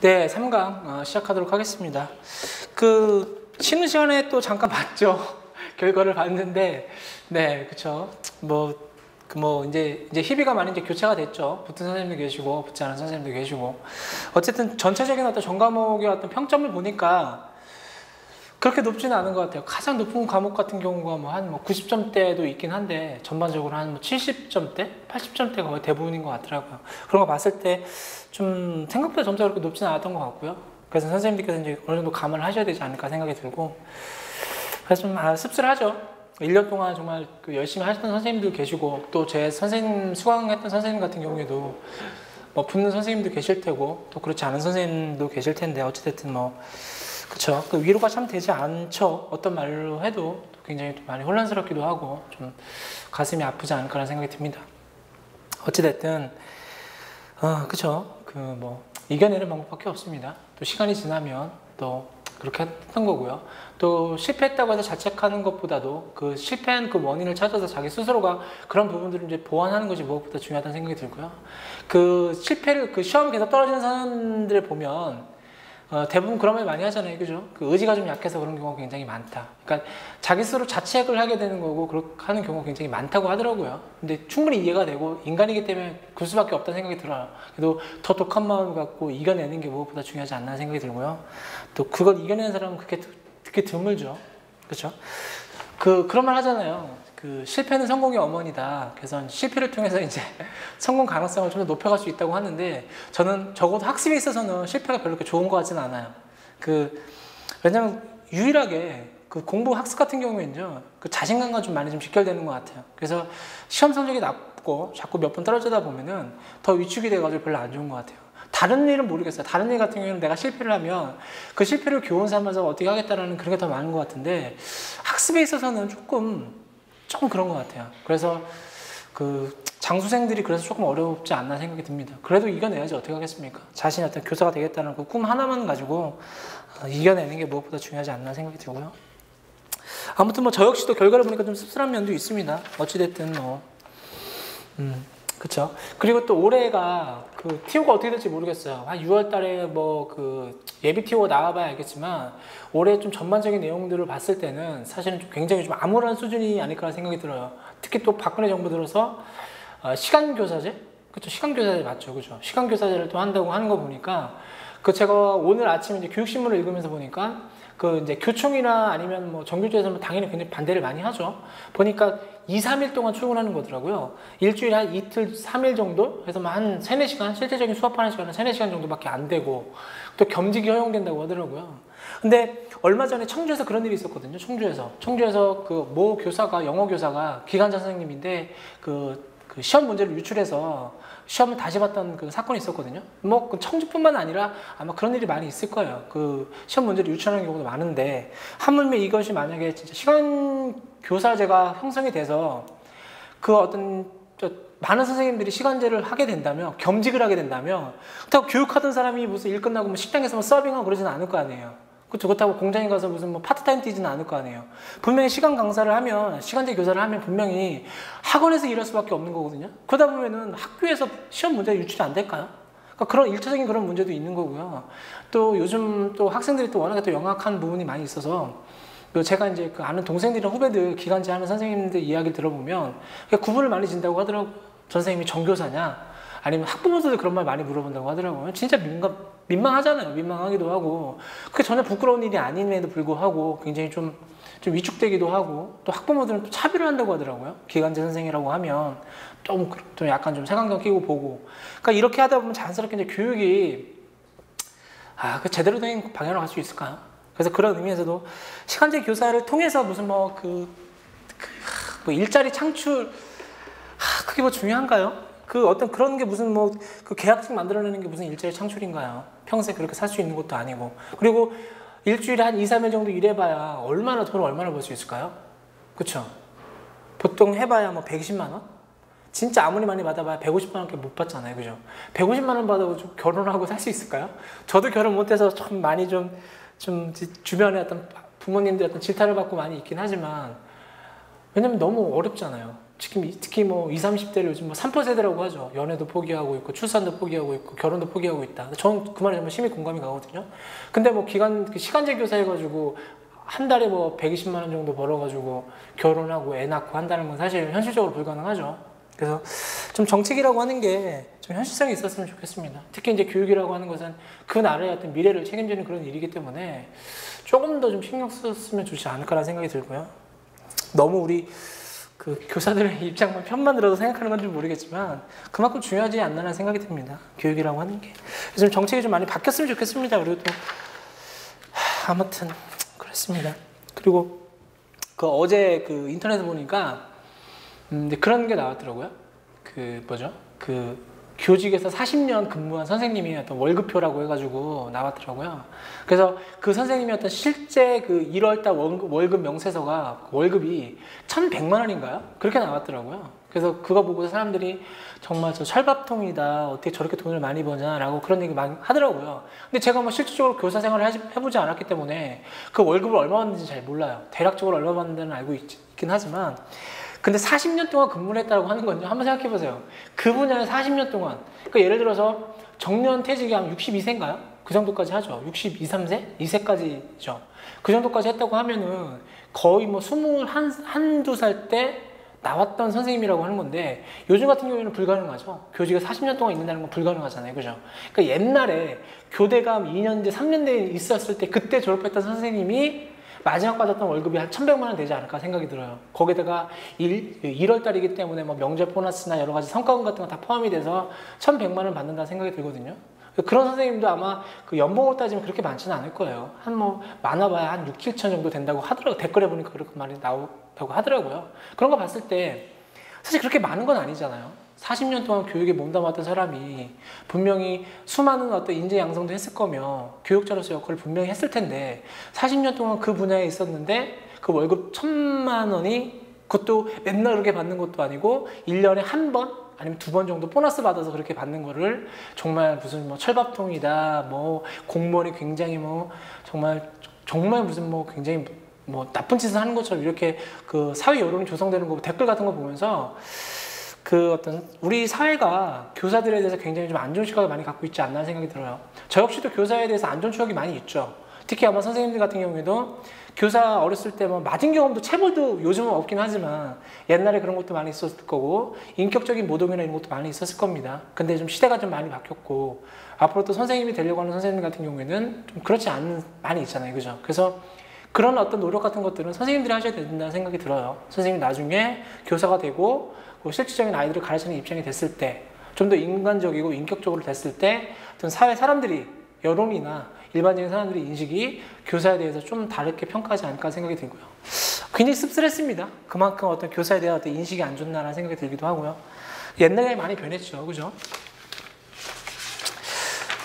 네, 3강 시작하도록 하겠습니다. 쉬는 시간에 또 잠깐 봤죠. 결과를 봤는데, 네, 그쵸. 이제 희비가 많이 이제 교체가 됐죠. 붙은 선생님도 계시고, 붙지 않은 선생님도 계시고. 어쨌든 전체적인 어떤 전과목의 어떤 평점을 보니까 그렇게 높지는 않은 것 같아요. 가장 높은 과목 같은 경우가 한 90점대도 있긴 한데, 전반적으로 한 70점대? 80점대가 거의 대부분인 것 같더라고요. 그런 거 봤을 때 좀 생각보다 점수가 그렇게 높지는 않았던 것 같고요. 그래서 선생님들께서 이제 어느 정도 감안을 하셔야 되지 않을까 생각이 들고, 그래서 좀 씁쓸하죠. 1년 동안 정말 열심히 하셨던 선생님도 계시고, 또 제 선생님, 수강했던 선생님 같은 경우에도 붙는 선생님도 계실 테고, 또 그렇지 않은 선생님도 계실 텐데, 어찌됐든 그쵸. 위로가 참 되지 않죠. 어떤 말로 해도 굉장히 많이 혼란스럽기도 하고, 좀 가슴이 아프지 않을까라는 생각이 듭니다. 어찌됐든, 그쵸. 이겨내는 방법밖에 없습니다. 또 시간이 지나면 또 그렇게 했던 거고요. 또 실패했다고 해서 자책하는 것보다도 그 실패한 그 원인을 찾아서 자기 스스로가 그런 부분들을 이제 보완하는 것이 무엇보다 중요하다는 생각이 들고요. 시험을 계속 떨어지는 사람들을 보면 대부분 그런 말 많이 하잖아요. 그죠? 의지가 좀 약해서 그런 경우가 굉장히 많다. 그러니까 자기 스스로 자책을 하게 되는 거고 그렇게 하는 경우가 굉장히 많다고 하더라고요. 근데 충분히 이해가 되고 인간이기 때문에 그럴 수밖에 없다는 생각이 들어요. 그래도 더 독한 마음을 갖고 이겨내는 게 무엇보다 중요하지 않나 생각이 들고요. 또 그걸 이겨내는 사람은 그렇게 드물죠. 그렇죠? 그런 말 하잖아요. 실패는 성공의 어머니다. 그래서 실패를 통해서 이제 성공 가능성을 좀 더 높여갈 수 있다고 하는데, 저는 적어도 학습에 있어서는 실패가 별로 그렇게 좋은 것 같지는 않아요. 왜냐면 유일하게 공부 학습 같은 경우에는요, 자신감과 좀 많이 좀 직결되는 것 같아요. 그래서 시험 성적이 낮고 자꾸 몇 번 떨어지다 보면은 더 위축이 돼가지고 별로 안 좋은 것 같아요. 다른 일은 모르겠어요. 다른 일 같은 경우에는 내가 실패를 하면 그 실패를 교훈 삼아서 어떻게 하겠다라는 그런 게 더 많은 것 같은데, 학습에 있어서는 조금 그런 것 같아요. 그래서 장수생들이 그래서 조금 어렵지 않나 생각이 듭니다. 그래도 이겨내야지 어떻게 하겠습니까? 자신이 어떤 교사가 되겠다는 그 꿈 하나만 가지고 이겨내는 게 무엇보다 중요하지 않나 생각이 들고요. 아무튼 저 역시도 결과를 보니까 좀 씁쓸한 면도 있습니다. 어찌됐든 그쵸. 그리고 또 올해가 TO가 어떻게 될지 모르겠어요. 한 6월 달에 예비 TO 나와봐야 알겠지만, 올해 좀 전반적인 내용들을 봤을 때는 사실은 좀 굉장히 좀 암울한 수준이 아닐까 생각이 들어요. 특히 또 박근혜 정부 들어서 시간교사제? 그쵸. 시간교사제 맞죠. 그죠. 시간교사제를 또 한다고 하는 거 보니까, 제가 오늘 아침에 이제 교육신문을 읽으면서 보니까, 이제 교총이나 아니면 정규제에서는 당연히 굉장히 반대를 많이 하죠. 보니까 2, 3일 동안 출근하는 거더라고요. 일주일에 한 이틀, 3일 정도 해서 한 3, 4시간, 실질적인 수업하는 시간은 3, 4시간 정도밖에 안 되고, 또 겸직이 허용된다고 하더라고요. 근데 얼마 전에 청주에서 그런 일이 있었거든요. 청주에서 모 교사가, 영어 교사가 기간제 선생님인데 시험 문제를 유출해서 시험을 다시 봤던 사건이 있었거든요. 청주뿐만 아니라 아마 그런 일이 많이 있을 거예요. 시험 문제를 유출하는 경우도 많은데, 하물며 이것이 만약에 진짜 시간 교사제가 형성이 돼서 많은 선생님들이 시간제를 하게 된다면, 겸직을 하게 된다면, 그렇다고 교육하던 사람이 무슨 일 끝나고 식당에서 서빙하고 그러지는 않을 거 아니에요. 그렇다고 공장에 가서 무슨 파트타임 뛰지는 않을 거 아니에요. 분명히 시간 강사를 하면, 시간제 교사를 하면 분명히 학원에서 일할 수밖에 없는 거거든요. 그러다 보면은 학교에서 시험 문제 유출이 안 될까요? 그런 일차적인 그런 문제도 있는 거고요. 또 요즘 또 학생들이 또 워낙에 또 영악한 부분이 많이 있어서, 제가 이제 아는 동생들이나 후배들, 기간제 하는 선생님들 이야기를 들어보면 구분을 많이 진다고 하더라고요. 전 선생님이 정교사냐? 아니면 학부모들도 그런 말 많이 물어본다고 하더라고요. 진짜 민망하잖아요. 민망하기도 하고. 그게 전혀 부끄러운 일이 아님에도 불구하고 굉장히 좀 위축되기도 하고, 또 학부모들은 또 차별을 한다고 하더라고요. 기간제 선생이라고 하면 좀 약간 좀 색안경 끼고 보고. 그러니까 이렇게 하다 보면 자연스럽게 이제 교육이 제대로 된 방향으로 갈 수 있을까요? 그래서 그런 의미에서도 시간제 교사를 통해서 무슨 일자리 창출, 그게 중요한가요? 어떤 그런 게 무슨 계약직 만들어내는 게 무슨 일자리 창출인가요? 평생 그렇게 살 수 있는 것도 아니고. 그리고 일주일에 한 2, 3일 정도 일해봐야 돈을 얼마나 벌 수 있을까요? 그쵸? 보통 해봐야 120만 원? 진짜 아무리 많이 받아봐야 150만 원밖에 못 받잖아요. 그죠? 150만 원 받아도 좀 결혼하고 살 수 있을까요? 저도 결혼 못해서 좀 많이 주변에 어떤 부모님들 어떤 질타를 받고 많이 있긴 하지만, 왜냐면 너무 어렵잖아요. 특히 뭐 20, 30대를 요즘 뭐 3포 세대라고 하죠. 연애도 포기하고 있고 출산도 포기하고 있고 결혼도 포기하고 있다. 저는 그 말에 정말 심히 공감이 가거든요. 근데 뭐 시간제 교사 해가지고 한 달에 뭐 120만 원 정도 벌어가지고 결혼하고 애 낳고 한다는 건 사실 현실적으로 불가능하죠. 그래서 좀 정책이라고 하는 게 좀 현실성이 있었으면 좋겠습니다. 특히 이제 교육이라고 하는 것은 그 나라의 어떤 미래를 책임지는 그런 일이기 때문에 조금 더 좀 신경 썼으면 좋지 않을까라는 생각이 들고요. 너무 우리 그 교사들의 입장만 편만 들어서 생각하는 건지 모르겠지만 그만큼 중요하지 않나라는 생각이 듭니다. 교육이라고 하는 게. 그래서 정책이 좀 많이 바뀌었으면 좋겠습니다. 그리고 또 아무튼 그렇습니다. 그리고 그 어제 그 인터넷에 보니까 그런 게 나왔더라고요. 그 뭐죠? 그 교직에서 40년 근무한 선생님이 어떤 월급표라고 해가지고 나왔더라고요. 그래서 그 선생님이 어떤 실제 그 1월달 월급 명세서가 월급이 1,100만 원인가요? 그렇게 나왔더라고요. 그래서 그거 보고 사람들이 정말 저 철밥통이다. 어떻게 저렇게 돈을 많이 버냐라고 그런 얘기 많이 하더라고요. 근데 제가 뭐 실질적으로 교사 생활을 해보지 않았기 때문에 그 월급을 얼마 받는지 잘 몰라요. 대략적으로 얼마 받는지는 알고 있긴 하지만 근데 40년 동안 근무를 했다고 하는 건요. 한번 생각해 보세요. 그 분야에 40년 동안. 그러니까 예를 들어서 정년 퇴직이 한 62세인가요? 그 정도까지 하죠. 62, 3세? 2세까지죠. 그 정도까지 했다고 하면은 거의 뭐 21, 2살 때 나왔던 선생님이라고 하는 건데 요즘 같은 경우에는 불가능하죠. 교직에 40년 동안 있는다는 건 불가능하잖아요. 그죠? 그러니까 옛날에 교대감 2년제, 3년대에 있었을 때 그때 졸업했던 선생님이 마지막 받았던 월급이 한 1,100만 원 되지 않을까 생각이 들어요. 거기다가 1월달이기 때문에 뭐 명절 보너스나 여러 가지 성과금 같은 거 다 포함이 돼서 1,100만 원 받는다는 생각이 들거든요. 그런 선생님도 아마 그 연봉으로 따지면 그렇게 많지는 않을 거예요. 한 뭐 많아봐야 한 6, 7천 정도 된다고 하더라고요. 댓글에 보니까 그렇게 말이 나오다고 하더라고요. 그런 거 봤을 때 사실 그렇게 많은 건 아니잖아요. 40년 동안 교육에 몸담았던 사람이 분명히 수많은 어떤 인재 양성도 했을 거며 교육자로서 역할을 분명히 했을 텐데 40년 동안 그 분야에 있었는데 그 월급 1,000만 원이 그것도 맨날 그렇게 받는 것도 아니고 1년에 한 번 아니면 2번 정도 보너스 받아서 그렇게 받는 거를 정말 무슨 뭐 철밥통이다 뭐 공무원이 굉장히 뭐 정말 무슨 뭐 굉장히 뭐 나쁜 짓을 하는 것처럼 이렇게 그 사회 여론이 조성되는 거 댓글 같은 거 보면서 그 어떤 우리 사회가 교사들에 대해서 굉장히 좀 안 좋은 시각을 많이 갖고 있지 않나 생각이 들어요. 저 역시도 교사에 대해서 안 좋은 추억이 많이 있죠. 특히 아마 선생님들 같은 경우에도 교사 어렸을 때 뭐 맞은 경험도 체벌도 요즘은 없긴 하지만 옛날에 그런 것도 많이 있었을 거고 인격적인 모독이나 이런 것도 많이 있었을 겁니다. 근데 좀 시대가 좀 많이 바뀌었고 앞으로 또 선생님이 되려고 하는 선생님 같은 경우에는 좀 그렇지 않은 많이 있잖아요. 그죠? 그래서 그런 어떤 노력 같은 것들은 선생님들이 하셔야 된다는 생각이 들어요. 선생님이 나중에 교사가 되고 실질적인 아이들을 가르치는 입장이 됐을 때 좀 더 인간적이고 인격적으로 됐을 때 어떤 사회 사람들이 여론이나 일반적인 사람들의 인식이 교사에 대해서 좀 다르게 평가하지 않을까 생각이 들고요. 굉장히 씁쓸했습니다. 그만큼 어떤 교사에 대한 어떤 인식이 안 좋나라는 생각이 들기도 하고요. 옛날에 많이 변했죠. 그죠?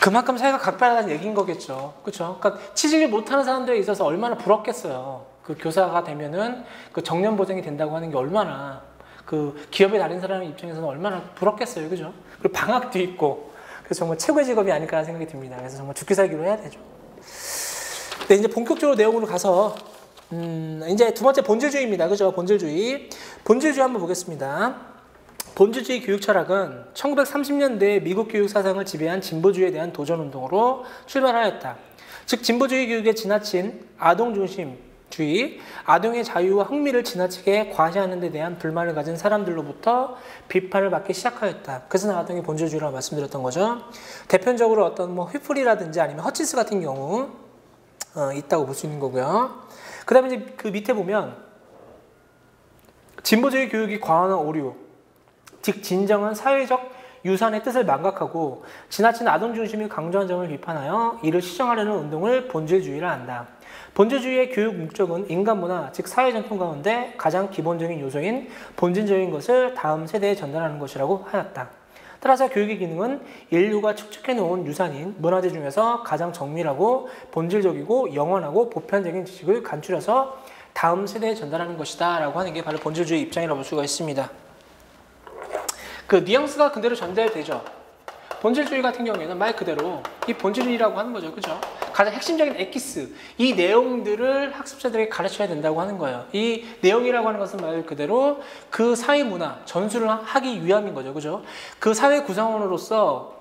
그만큼 사회가 각별하다는 얘기인 거겠죠. 그렇죠? 그러니까 취직을 못하는 사람들에 있어서 얼마나 부럽겠어요. 그 교사가 되면은 그 정년 보장이 된다고 하는 게 얼마나 그 기업에 다닌 사람 입장에서는 얼마나 부럽겠어요. 그죠? 그리고 방학도 있고. 그래서 정말 최고의 직업이 아닐까 생각이 듭니다. 그래서 정말 죽기 살기로 해야 되죠. 네, 이제 본격적으로 내용으로 가서 이제 두 번째 본질주의입니다. 그죠? 본질주의. 본질주의 한번 보겠습니다. 본질주의 교육 철학은 1930년대 미국 교육 사상을 지배한 진보주의에 대한 도전 운동으로 출발하였다. 즉 진보주의 교육에 지나친 아동 중심주의, 아동의 자유와 흥미를 지나치게 과시하는 데 대한 불만을 가진 사람들로부터 비판을 받기 시작하였다. 그래서 아동의 본질주의라고 말씀드렸던 거죠. 대표적으로 어떤 뭐 휘플이라든지 아니면 허치스 같은 경우 있다고 볼 수 있는 거고요. 그 다음에 이제 그 밑에 보면 진보주의 교육이 과언한 오류, 즉 진정한 사회적 유산의 뜻을 망각하고 지나친 아동 중심을 강조한 점을 비판하여 이를 시정하려는 운동을 본질주의라 한다. 본질주의의 교육 목적은 인간 문화, 즉 사회 전통 가운데 가장 기본적인 요소인 본질적인 것을 다음 세대에 전달하는 것이라고 하였다. 따라서 교육의 기능은 인류가 축적해 놓은 유산인 문화재 중에서 가장 정밀하고 본질적이고 영원하고 보편적인 지식을 간추려서 다음 세대에 전달하는 것이다 라고 하는 게 바로 본질주의 입장이라고 볼 수가 있습니다. 그 뉘앙스가 그대로 전달되죠. 본질주의 같은 경우에는 말 그대로 이 본질이라고 하는 거죠. 그죠? 가장 핵심적인 엑기스, 이 내용들을 학습자들에게 가르쳐야 된다고 하는 거예요. 이 내용이라고 하는 것은 말 그대로 그 사회 문화, 전수를 하기 위함인 거죠. 그죠? 그 사회 구성원으로서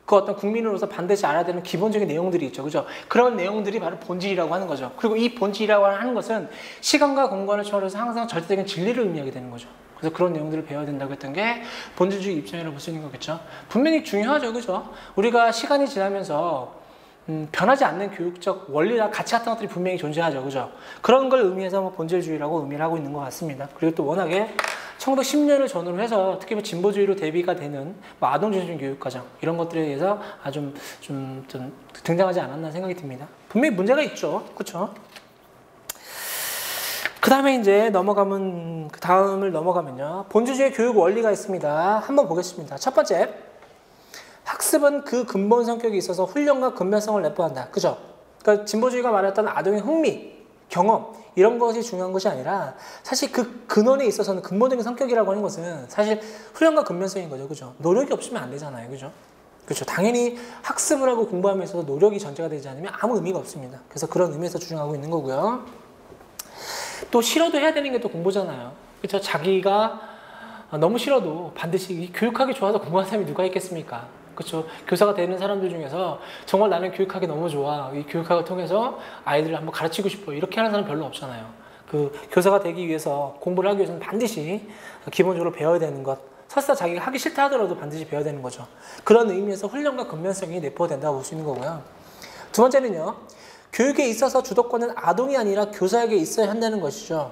그 어떤 국민으로서 반드시 알아야 되는 기본적인 내용들이 있죠. 그죠? 그런 내용들이 바로 본질이라고 하는 거죠. 그리고 이 본질이라고 하는 것은 시간과 공간을 초월해서 항상 절대적인 진리를 의미하게 되는 거죠. 그래서 그런 내용들을 배워야 된다고 했던 게 본질주의 입장이라고 볼 수 있는 거겠죠. 분명히 중요하죠. 그죠? 우리가 시간이 지나면서 변하지 않는 교육적 원리나 가치 같은 것들이 분명히 존재하죠. 그죠? 그런 걸 의미해서 뭐 본질주의라고 의미를 하고 있는 것 같습니다. 그리고 또 워낙에 1910년을 전후로 해서 특히 뭐 진보주의로 대비가 되는 뭐 아동중심 교육과정 이런 것들에 대해서 아주 좀 등장하지 않았나 생각이 듭니다. 분명히 문제가 있죠. 그렇죠? 그 다음에 이제 그 다음을 넘어가면요. 본질주의 교육 원리가 있습니다. 한번 보겠습니다. 첫 번째, 학습은 그 근본 성격이 있어서 훈련과 근면성을 내포한다. 그죠? 그러니까 진보주의가 말했던 아동의 흥미, 경험 이런 것이 중요한 것이 아니라 사실 그 근원에 있어서는 근본적인 성격이라고 하는 것은 사실 훈련과 근면성인 거죠. 그죠? 노력이 없으면 안 되잖아요. 그죠? 그렇죠. 당연히 학습을 하고 공부함에 있어서 노력이 전제가 되지 않으면 아무 의미가 없습니다. 그래서 그런 의미에서 주장하고 있는 거고요. 또 싫어도 해야 되는 게 또 공부잖아요. 그렇죠? 자기가 너무 싫어도 반드시 교육하기 좋아서 공부하는 사람이 누가 있겠습니까? 그렇죠? 교사가 되는 사람들 중에서 정말 나는 교육하기 너무 좋아. 이 교육학을 통해서 아이들을 한번 가르치고 싶어. 이렇게 하는 사람 별로 없잖아요. 그 교사가 되기 위해서 공부를 하기 위해서는 반드시 기본적으로 배워야 되는 것. 설사 자기가 하기 싫다 하더라도 반드시 배워야 되는 거죠. 그런 의미에서 훈련과 근면성이 내포된다고 볼 수 있는 거고요. 두 번째는요. 교육에 있어서 주도권은 아동이 아니라 교사에게 있어야 한다는 것이죠.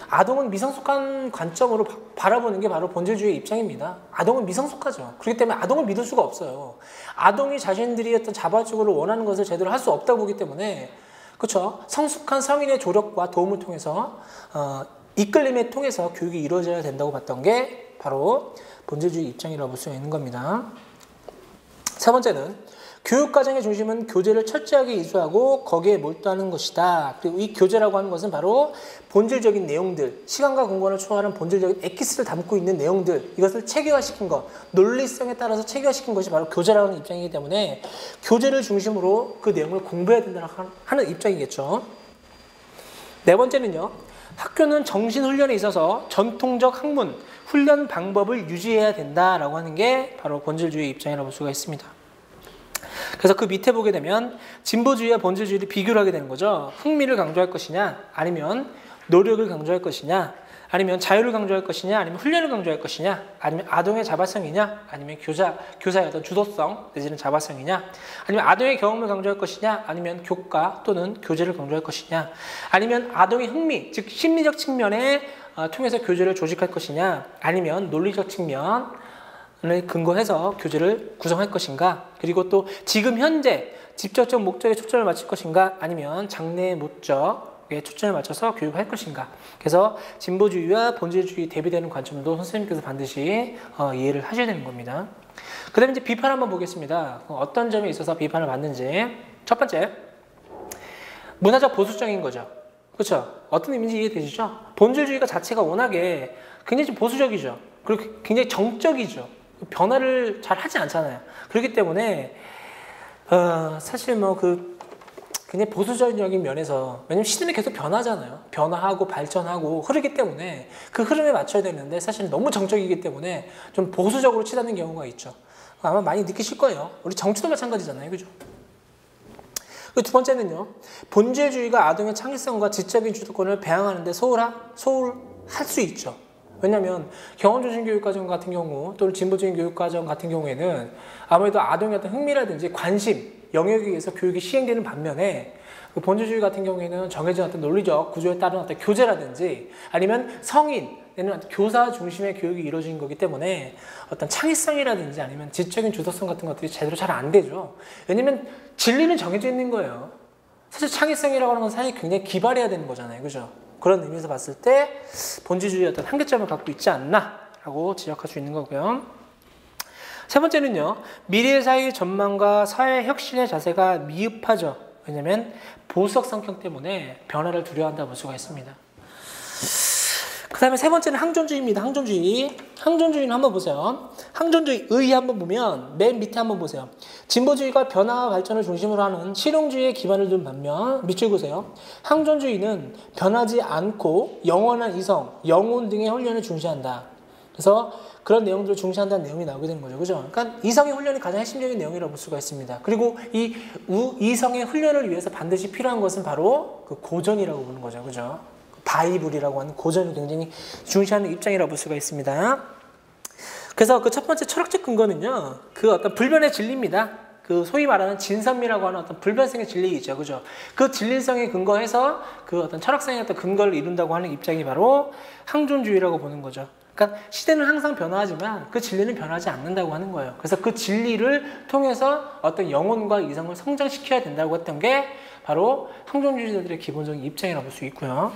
아동은 미성숙한 관점으로 바라보는 게 바로 본질주의의 입장입니다. 아동은 미성숙하죠. 그렇기 때문에 아동을 믿을 수가 없어요. 아동이 자신들이 어떤 자발적으로 원하는 것을 제대로 할 수 없다고 보기 때문에 그렇죠? 성숙한 성인의 조력과 도움을 통해서 이끌림에 통해서 교육이 이루어져야 된다고 봤던 게 바로 본질주의 입장이라고 볼 수 있는 겁니다. 세 번째는 교육과정의 중심은 교재를 철저하게 이수하고 거기에 몰두하는 것이다. 그리고 이 교재라고 하는 것은 바로 본질적인 내용들, 시간과 공간을 초월하는 본질적인 엑기스를 담고 있는 내용들, 이것을 체계화시킨 것, 논리성에 따라서 체계화시킨 것이 바로 교재라는 입장이기 때문에 교재를 중심으로 그 내용을 공부해야 된다고 하는 입장이겠죠. 네 번째는요. 학교는 정신훈련에 있어서 전통적 학문, 훈련 방법을 유지해야 된다라고 하는 게 바로 본질주의 입장이라고 볼 수가 있습니다. 그래서 그 밑에 보게 되면 진보주의와 본질주의를 비교를 하게 되는 거죠. 흥미를 강조할 것이냐, 아니면 노력을 강조할 것이냐, 아니면 자유를 강조할 것이냐, 아니면 훈련을 강조할 것이냐, 아니면 아동의 자발성이냐, 아니면 교사의 어떤 주도성 내지는 자발성이냐, 아니면 아동의 경험을 강조할 것이냐, 아니면 교과 또는 교재를 강조할 것이냐, 아니면 아동의 흥미, 즉 심리적 측면에 통해서 교재를 조직할 것이냐, 아니면 논리적 측면 을 근거해서 교재를 구성할 것인가, 그리고 또 지금 현재 직접적 목적에 초점을 맞출 것인가, 아니면 장래의 목적에 초점을 맞춰서 교육할 것인가. 그래서 진보주의와 본질주의 대비되는 관점도 선생님께서 반드시 이해를 하셔야 되는 겁니다. 그 다음에 이제 비판 한번 보겠습니다. 어떤 점에 있어서 비판을 받는지. 첫 번째, 문화적 보수적인 거죠. 그렇죠? 어떤 의미인지 이해되시죠? 본질주의가 자체가 워낙에 굉장히 좀 보수적이죠. 그리고 굉장히 정적이죠. 변화를 잘 하지 않잖아요. 그렇기 때문에 사실 뭐 굉장히 보수적인 면에서, 왜냐면 시대는 계속 변하잖아요. 변화하고 발전하고 흐르기 때문에 그 흐름에 맞춰야 되는데 사실 너무 정적이기 때문에 좀 보수적으로 치닫는 경우가 있죠. 아마 많이 느끼실 거예요. 우리 정치도 마찬가지잖아요. 그죠? 두 번째는요. 본질주의가 아동의 창의성과 지적인 주도권을 배양하는 데 소홀할 수 있죠. 왜냐하면 경험중심 교육과정 같은 경우 또는 진보적인 교육과정 같은 경우에는 아무래도 아동의 어떤 흥미라든지 관심, 영역에 의해서 교육이 시행되는 반면에 그 본질주의 같은 경우에는 정해진 어떤 논리적 구조에 따른 어떤 교재라든지 아니면 성인, 내는 교사 중심의 교육이 이루어진 거기 때문에 어떤 창의성이라든지 아니면 지적인 주도성 같은 것들이 제대로 잘 안 되죠. 왜냐면 진리는 정해져 있는 거예요. 사실 창의성이라고 하는 건 사실 굉장히 기발해야 되는 거잖아요. 그죠? 그런 의미에서 봤을 때 본질주의의 어떤 한계점을 갖고 있지 않나 라고 지적할 수 있는 거고요. 세 번째는요. 미래 사회 전망과 사회 혁신의 자세가 미흡하죠. 왜냐하면 보수적 성격 때문에 변화를 두려워한다 볼 수가 있습니다. 그 다음에 세 번째는 항존주의입니다. 항존주의. 항존주의는 한번 보세요. 항존주의 의 한번 보면 맨 밑에 한번 보세요. 진보주의가 변화와 발전을 중심으로 하는 실용주의에 기반을 둔 반면 밑줄 보세요. 항존주의는 변하지 않고 영원한 이성, 영혼 등의 훈련을 중시한다. 그래서 그런 내용들을 중시한다는 내용이 나오게 되는 거죠. 그죠? 그러니까 이성의 훈련이 가장 핵심적인 내용이라고 볼 수가 있습니다. 그리고 이 이성의 훈련을 위해서 반드시 필요한 것은 바로 그 고전이라고 보는 거죠. 그죠? 바이블이라고 하는 고전을 굉장히 중시하는 입장이라고 볼 수가 있습니다. 그래서 그 첫 번째 철학적 근거는요, 그 어떤 불변의 진리입니다. 그 소위 말하는 진선미라고 하는 어떤 불변성의 진리이죠. 그죠? 그 진리성에 근거해서 그 어떤 철학성의 어떤 근거를 이룬다고 하는 입장이 바로 항존주의라고 보는 거죠. 그러니까 시대는 항상 변화하지만 그 진리는 변하지 않는다고 하는 거예요. 그래서 그 진리를 통해서 어떤 영혼과 이성을 성장시켜야 된다고 했던 게 바로 항존주의자들의 기본적인 입장이라고 볼 수 있고요.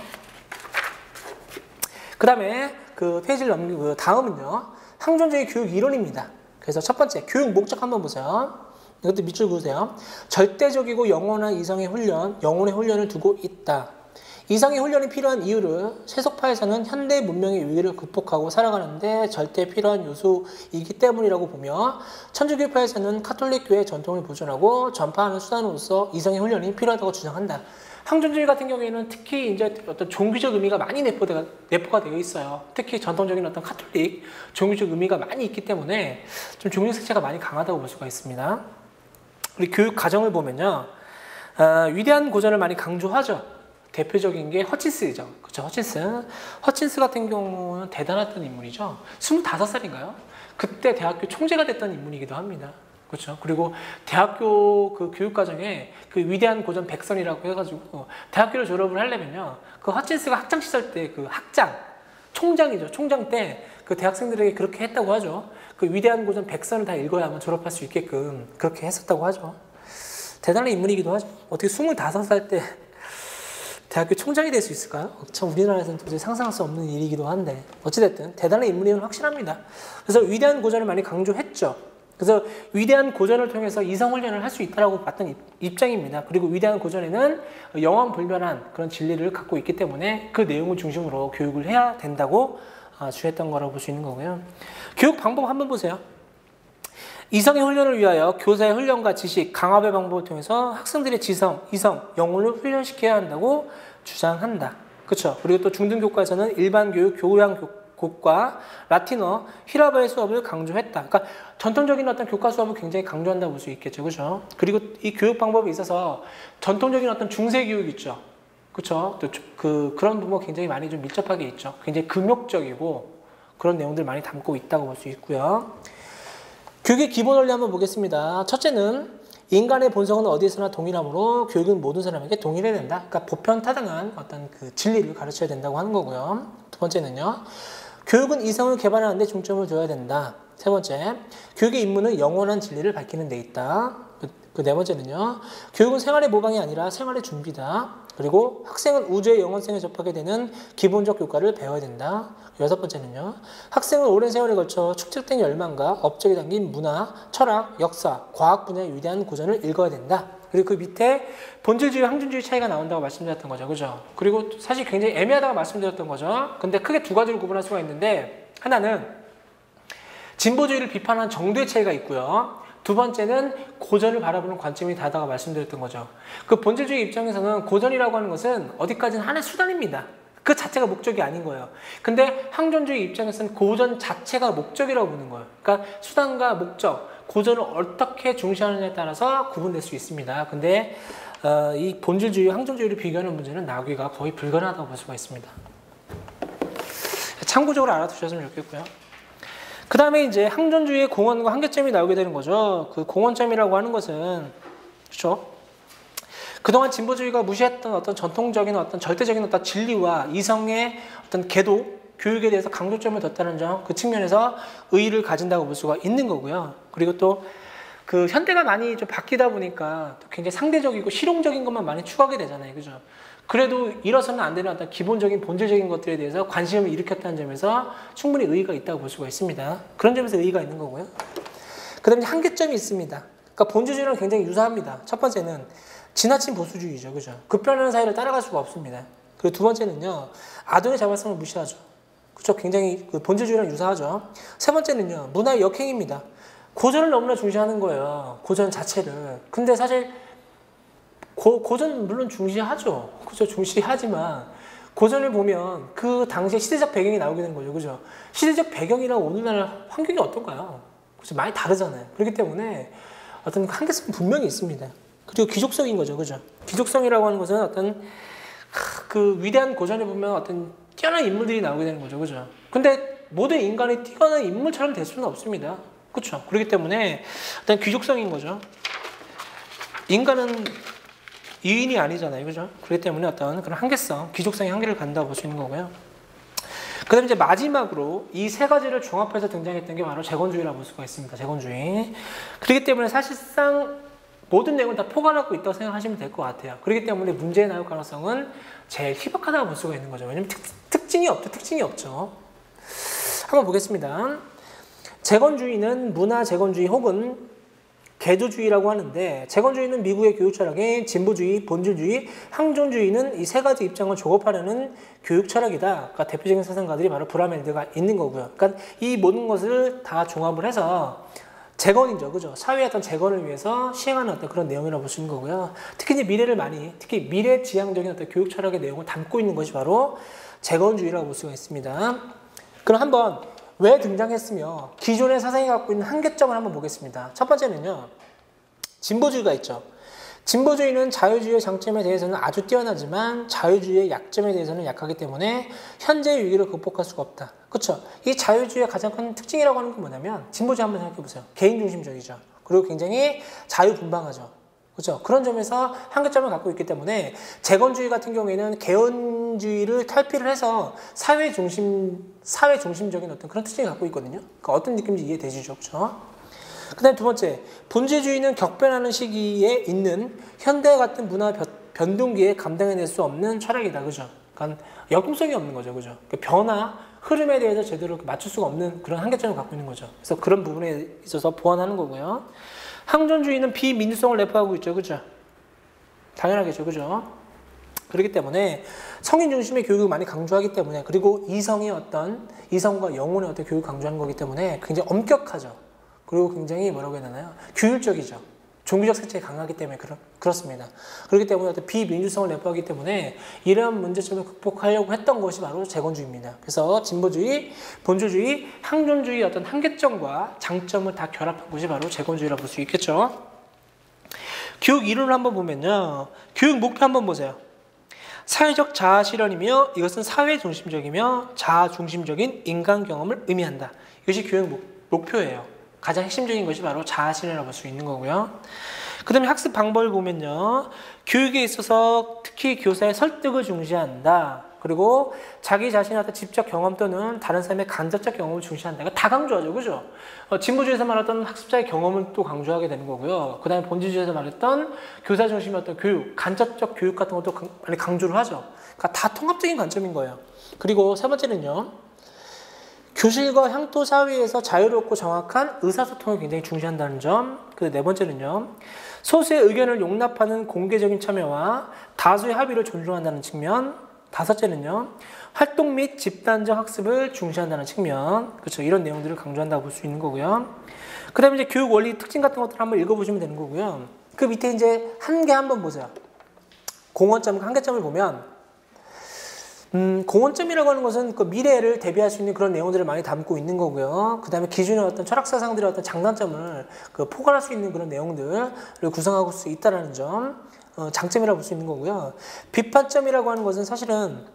그 다음에 그 페이지를 넘기고 그 다음은요, 항존주의 교육 이론입니다. 그래서 첫 번째 교육 목적 한번 보세요. 이것도 밑줄 그으세요. 절대적이고 영원한 이성의 훈련, 영혼의 훈련을 두고 있다. 이성의 훈련이 필요한 이유를 세속파에서는 현대 문명의 위기를 극복하고 살아가는데 절대 필요한 요소이기 때문이라고 보며, 천주교파에서는 카톨릭 교회 전통을 보존하고 전파하는 수단으로서 이성의 훈련이 필요하다고 주장한다. 항존주의 같은 경우에는 특히 이제 어떤 종교적 의미가 많이 내포가 되어 있어요. 특히 전통적인 어떤 카톨릭 종교적 의미가 많이 있기 때문에 좀 종교 색채가 많이 강하다고 볼 수가 있습니다. 우리 교육 과정을 보면요, 위대한 고전을 많이 강조하죠. 대표적인 게 허친스죠. 그렇죠? 허친스 같은 경우는 대단했던 인물이죠. 25살인가요? 그때 대학교 총재가 됐던 인물이기도 합니다. 그렇죠? 그리고 대학교 그 교육과정에 그 위대한 고전 백선이라고 해가지고 대학교를 졸업을 하려면요, 그 허친스가 학창 시절 때 그 총장이죠. 총장 때 그 대학생들에게 그렇게 했다고 하죠. 그 위대한 고전 백선을 다 읽어야만 졸업할 수 있게끔 그렇게 했었다고 하죠. 대단한 인물이기도 하죠. 어떻게 25살 때 대학교 총장이 될 수 있을까요? 참 우리나라에서는 도저히 상상할 수 없는 일이기도 한데, 어찌됐든 대단한 인물임은 확실합니다. 그래서 위대한 고전을 많이 강조했죠. 그래서 위대한 고전을 통해서 이성훈련을 할 수 있다고 봤던 입장입니다. 그리고 위대한 고전에는 영원불변한 그런 진리를 갖고 있기 때문에 그 내용을 중심으로 교육을 해야 된다고 주했던 거라고 볼 수 있는 거고요. 교육 방법 한번 보세요. 이성의 훈련을 위하여 교사의 훈련과 지식, 강압의 방법을 통해서 학생들의 지성, 이성, 영혼을 훈련시켜야 한다고 주장한다. 그렇죠? 그리고 또 중등교과에서는 일반 교육, 교양교과, 라틴어, 히라바의 수업을 강조했다. 그러니까 전통적인 어떤 교과 수업을 굉장히 강조한다고 볼 수 있겠죠. 그렇죠? 그리고 이 교육 방법에 있어서 전통적인 어떤 중세 교육 있죠. 그렇죠? 또 그런 부분과 굉장히 많이 좀 밀접하게 있죠. 굉장히 금욕적이고 그런 내용들 많이 담고 있다고 볼 수 있고요. 교육의 기본 원리 한번 보겠습니다. 첫째는 인간의 본성은 어디에서나 동일하므로 교육은 모든 사람에게 동일해야 된다. 그러니까 보편타당한 어떤 그 진리를 가르쳐야 된다고 하는 거고요. 두 번째는요, 교육은 이성을 개발하는 데 중점을 둬야 된다. 세 번째, 교육의 임무는 영원한 진리를 밝히는 데 있다. 그 네 번째는요, 교육은 생활의 모방이 아니라 생활의 준비다. 그리고 학생은 우주의 영원성에 접하게 되는 기본적 교과를 배워야 된다. 여섯 번째는요, 학생은 오랜 세월에 걸쳐 축적된 열망과 업적이 담긴 문화, 철학, 역사, 과학 분야의 위대한 고전을 읽어야 된다. 그리고 그 밑에 본질주의, 항존주의 차이가 나온다고 말씀드렸던 거죠. 그죠? 그리고 사실 굉장히 애매하다고 말씀드렸던 거죠. 근데 크게 두 가지로 구분할 수가 있는데, 하나는 진보주의를 비판하는 정도의 차이가 있고요. 두 번째는 고전을 바라보는 관점이 다르다고 말씀드렸던 거죠. 그 본질주의 입장에서는 고전이라고 하는 것은 어디까지는 하나의 수단입니다. 그 자체가 목적이 아닌 거예요. 근데 항존주의 입장에서는 고전 자체가 목적이라고 보는 거예요. 그러니까 수단과 목적, 고전을 어떻게 중시하느냐에 따라서 구분될 수 있습니다. 근데 이 본질주의, 항존주의를 비교하는 문제는 나오기가 거의 불가능하다고 볼 수가 있습니다. 참고적으로 알아두셨으면 좋겠고요. 그 다음에 이제 항존주의의 공헌과 한계점이 나오게 되는 거죠. 그 공헌점이라고 하는 것은, 그렇죠? 그동안 진보주의가 무시했던 어떤 전통적인 어떤 절대적인 어떤 진리와 이성의 어떤 계도, 교육에 대해서 강조점을 뒀다는 점, 그 측면에서 의의를 가진다고 볼 수가 있는 거고요. 그리고 또 그 현대가 많이 좀 바뀌다 보니까 또 굉장히 상대적이고 실용적인 것만 많이 추구하게 되잖아요. 그죠? 그래도 잃어서는 안 되는 어떤 기본적인 본질적인 것들에 대해서 관심을 일으켰다는 점에서 충분히 의의가 있다고 볼 수가 있습니다. 그런 점에서 의의가 있는 거고요. 그 다음에 한계점이 있습니다. 그러니까 본질주의랑 굉장히 유사합니다. 첫 번째는 지나친 보수주의죠. 그죠? 급변하는 사회를 따라갈 수가 없습니다. 그리고 두 번째는요, 아동의 자발성을 무시하죠. 그쵸? 굉장히 그 본질주의랑 유사하죠. 세 번째는요, 문화의 역행입니다. 고전을 너무나 중시하는 거예요. 고전 자체를. 근데 사실 고전 물론 중시하죠. 그죠? 중시하지만 고전을 보면 그 당시의 시대적 배경이 나오게 되는 거죠. 그죠? 시대적 배경이랑 오늘날 환경이 어떤가요? 그죠? 많이 다르잖아요. 그렇기 때문에 어떤 한계성은 분명히 있습니다. 그리고 귀족성인 거죠. 그죠? 귀족성이라고 하는 것은 어떤 그 위대한 고전에 보면 어떤 뛰어난 인물들이 나오게 되는 거죠. 그죠? 근데 모든 인간이 뛰어난 인물처럼 될 수는 없습니다. 그렇죠? 그렇기 때문에 어떤 귀족성인 거죠. 인간은 유인이 아니잖아요. 그죠? 그렇기 때문에 어떤 그런 한계성, 귀족성의 한계를 갖는다고 볼 수 있는 거고요. 그 다음에 이제 마지막으로 이 세 가지를 종합해서 등장했던 게 바로 재건주의라고 볼 수가 있습니다. 재건주의. 그렇기 때문에 사실상 모든 내용을 다 포괄하고 있다고 생각하시면 될 것 같아요. 그렇기 때문에 문제에 나올 가능성은 제일 희박하다고 볼 수가 있는 거죠. 왜냐면 특징이 없죠. 한번 보겠습니다. 재건주의는 문화 재건주의 혹은 개조주의라고 하는데, 재건주의는 미국의 교육 철학인 진보주의, 본질주의, 항존주의는 이 세 가지 입장을 조업하려는 교육 철학이다. 그러니까 대표적인 사상가들이 바로 브라멜드가 있는 거고요. 그러니까 이 모든 것을 다 종합을 해서 재건이죠. 그죠? 사회의 어떤 재건을 위해서 시행하는 어떤 그런 내용이라고 볼 수 있는 거고요. 특히 이제 특히 미래지향적인 어떤 교육 철학의 내용을 담고 있는 것이 바로 재건주의라고 볼 수가 있습니다. 그럼 한번 왜 등장했으며 기존의 사상이 갖고 있는 한계점을 한번 보겠습니다. 첫 번째는요, 진보주의가 있죠. 진보주의는 자유주의의 장점에 대해서는 아주 뛰어나지만 자유주의의 약점에 대해서는 약하기 때문에 현재의 위기를 극복할 수가 없다. 그렇죠? 이 자유주의의 가장 큰 특징이라고 하는 건 뭐냐면, 진보주의 한번 생각해 보세요. 개인중심적이죠. 그리고 굉장히 자유분방하죠. 그렇죠? 그런 점에서 한계점을 갖고 있기 때문에 재건주의 같은 경우에는 개헌주의를 탈피를 해서 사회 중심적인 어떤 그런 특징을 갖고 있거든요. 그러니까 어떤 느낌인지 이해되시죠? 그렇죠? 그 다음에 두 번째, 본질주의는 격변하는 시기에 있는 현대와 같은 문화 변동기에 감당해낼 수 없는 철학이다. 그죠? 그러니까 역동성이 없는 거죠. 그죠? 그러니까 변화, 흐름에 대해서 제대로 맞출 수가 없는 그런 한계점을 갖고 있는 거죠. 그래서 그런 부분에 있어서 보완하는 거고요. 항존주의는 비민주성을 내포하고 있죠. 그죠? 당연하겠죠. 그죠? 그렇기 때문에 성인 중심의 교육을 많이 강조하기 때문에, 그리고 이성과 영혼의 어떤 교육을 강조하는 거기 때문에 굉장히 엄격하죠. 그리고 굉장히 뭐라고 해야 되나요? 규율적이죠. 종교적 색채가 강하기 때문에 그렇습니다. 그렇기 때문에 어떤 비민주성을 내포하기 때문에 이러한 문제점을 극복하려고 했던 것이 바로 재건주의입니다. 그래서 진보주의, 본질주의, 항존주의의 어떤 한계점과 장점을 다 결합한 것이 바로 재건주의라고 볼 수 있겠죠. 교육 이론을 한번 보면요. 교육 목표 한번 보세요. 사회적 자아 실현이며 이것은 사회 중심적이며 자아 중심적인 인간 경험을 의미한다. 이것이 교육 목표예요. 가장 핵심적인 것이 바로 자아 실현이라고 볼 수 있는 거고요. 그 다음에 학습 방법을 보면요. 교육에 있어서 특히 교사의 설득을 중시한다. 그리고 자기 자신의 어떤 직접 경험 또는 다른 사람의 간접적 경험을 중시한다. 이거 다 강조하죠. 그죠? 진보주의에서 말했던 학습자의 경험을 또 강조하게 되는 거고요. 그 다음에 본질주의에서 말했던 교사 중심의 어떤 교육, 간접적 교육 같은 것도 많이 강조를 하죠. 그러니까 다 통합적인 관점인 거예요. 그리고 세 번째는요. 교실과 향토 사회에서 자유롭고 정확한 의사소통을 굉장히 중시한다는 점. 그 네 번째는요. 소수의 의견을 용납하는 공개적인 참여와 다수의 합의를 존중한다는 측면. 다섯째는요. 활동 및 집단적 학습을 중시한다는 측면. 그렇죠. 이런 내용들을 강조한다고 볼 수 있는 거고요. 그 다음에 이제 교육 원리 특징 같은 것들을 한번 읽어보시면 되는 거고요. 그 밑에 이제 한계 한번 보세요. 공헌점과 한계점을 보면 공헌점이라고 하는 것은 그 미래를 대비할 수 있는 그런 내용들을 많이 담고 있는 거고요. 그 다음에 기존의 어떤 철학사상들의 어떤 장단점을 포괄할 수 있는 그런 내용들을 구성하고 수 있다는 점, 장점이라고 볼 수 있는 거고요. 비판점이라고 하는 것은 사실은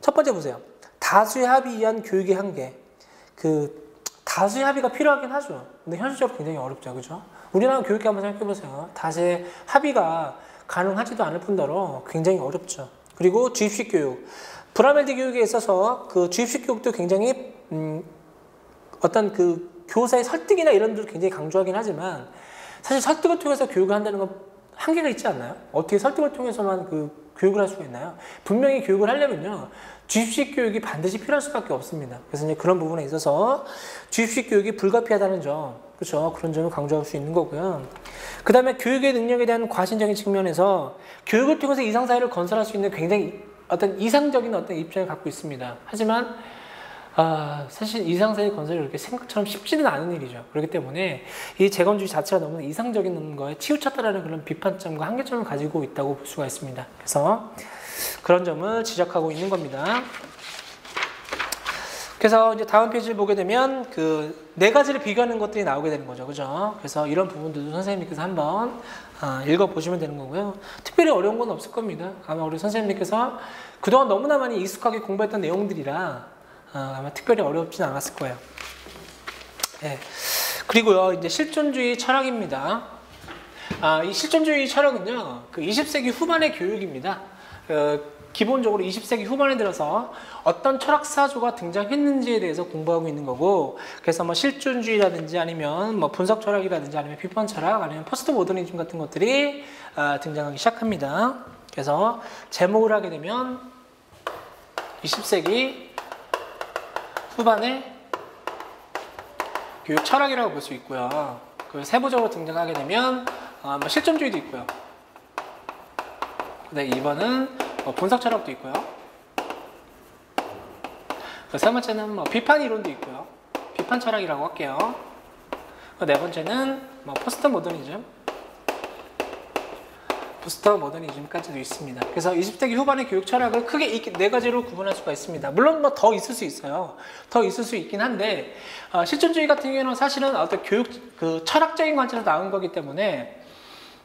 첫 번째 보세요. 다수의 합의에 의한 교육의 한계. 다수의 합의가 필요하긴 하죠. 근데 현실적으로 굉장히 어렵죠. 그죠? 우리나라 교육계 한번 생각해 보세요. 다수의 합의가 가능하지도 않을 뿐더러 굉장히 어렵죠. 그리고 주입식 교육. 브라멜드 교육에 있어서 그 주입식 교육도 굉장히 어떤 그 교사의 설득이나 이런 것들을 굉장히 강조하긴 하지만 사실 설득을 통해서 교육을 한다는 건 한계가 있지 않나요? 어떻게 설득을 통해서만 그 교육을 할 수가 있나요? 분명히 교육을 하려면요. 주입식 교육이 반드시 필요할 수밖에 없습니다. 그래서 이제 그런 부분에 있어서 주입식 교육이 불가피하다는 점, 그렇죠? 그런 점을 강조할 수 있는 거고요. 그 다음에 교육의 능력에 대한 과신적인 측면에서 교육을 통해서 이상사회를 건설할 수 있는 굉장히 어떤 이상적인 어떤 입장을 갖고 있습니다. 하지만 사실 이상세계 건설이 그렇게 생각처럼 쉽지는 않은 일이죠. 그렇기 때문에 이 재건주의 자체가 너무 이상적인 거에 치우쳤다라는 그런 비판점과 한계점을 가지고 있다고 볼 수가 있습니다. 그래서 그런 점을 지적하고 있는 겁니다. 그래서 이제 다음 페이지를 보게 되면 그 네 가지를 비교하는 것들이 나오게 되는 거죠. 그죠? 그래서 이런 부분들도 선생님께서 한번 읽어보시면 되는 거고요. 특별히 어려운 건 없을 겁니다. 아마 우리 선생님께서 그동안 너무나 많이 익숙하게 공부했던 내용들이라 아마 특별히 어렵진 않았을 거예요. 네. 그리고요, 이제 실존주의 철학입니다. 이 실존주의 철학은요, 그 20세기 후반의 교육입니다. 기본적으로 20세기 후반에 들어서 어떤 철학사조가 등장했는지에 대해서 공부하고 있는 거고, 그래서 뭐 실존주의라든지 아니면 뭐 분석 철학이라든지 아니면 비판 철학 아니면 포스트 모더니즘 같은 것들이 등장하기 시작합니다. 그래서 제목을 하게 되면 20세기 후반의 교육 철학이라고 볼 수 있고요. 그 세부적으로 등장하게 되면 뭐 실존주의도 있고요. 네, 2번은 분석 철학도 있고요. 세 번째는 뭐 비판 이론도 있고요. 비판 철학이라고 할게요. 네 번째는 뭐 포스트 모더니즘까지도 있습니다. 그래서 20세기 후반의 교육 철학을 크게 네 가지로 구분할 수가 있습니다. 물론 뭐 더 있을 수 있어요. 더 있을 수 있긴 한데 실존주의 같은 경우는 사실은 어떤 교육 그 철학적인 관점에서 나온 거기 때문에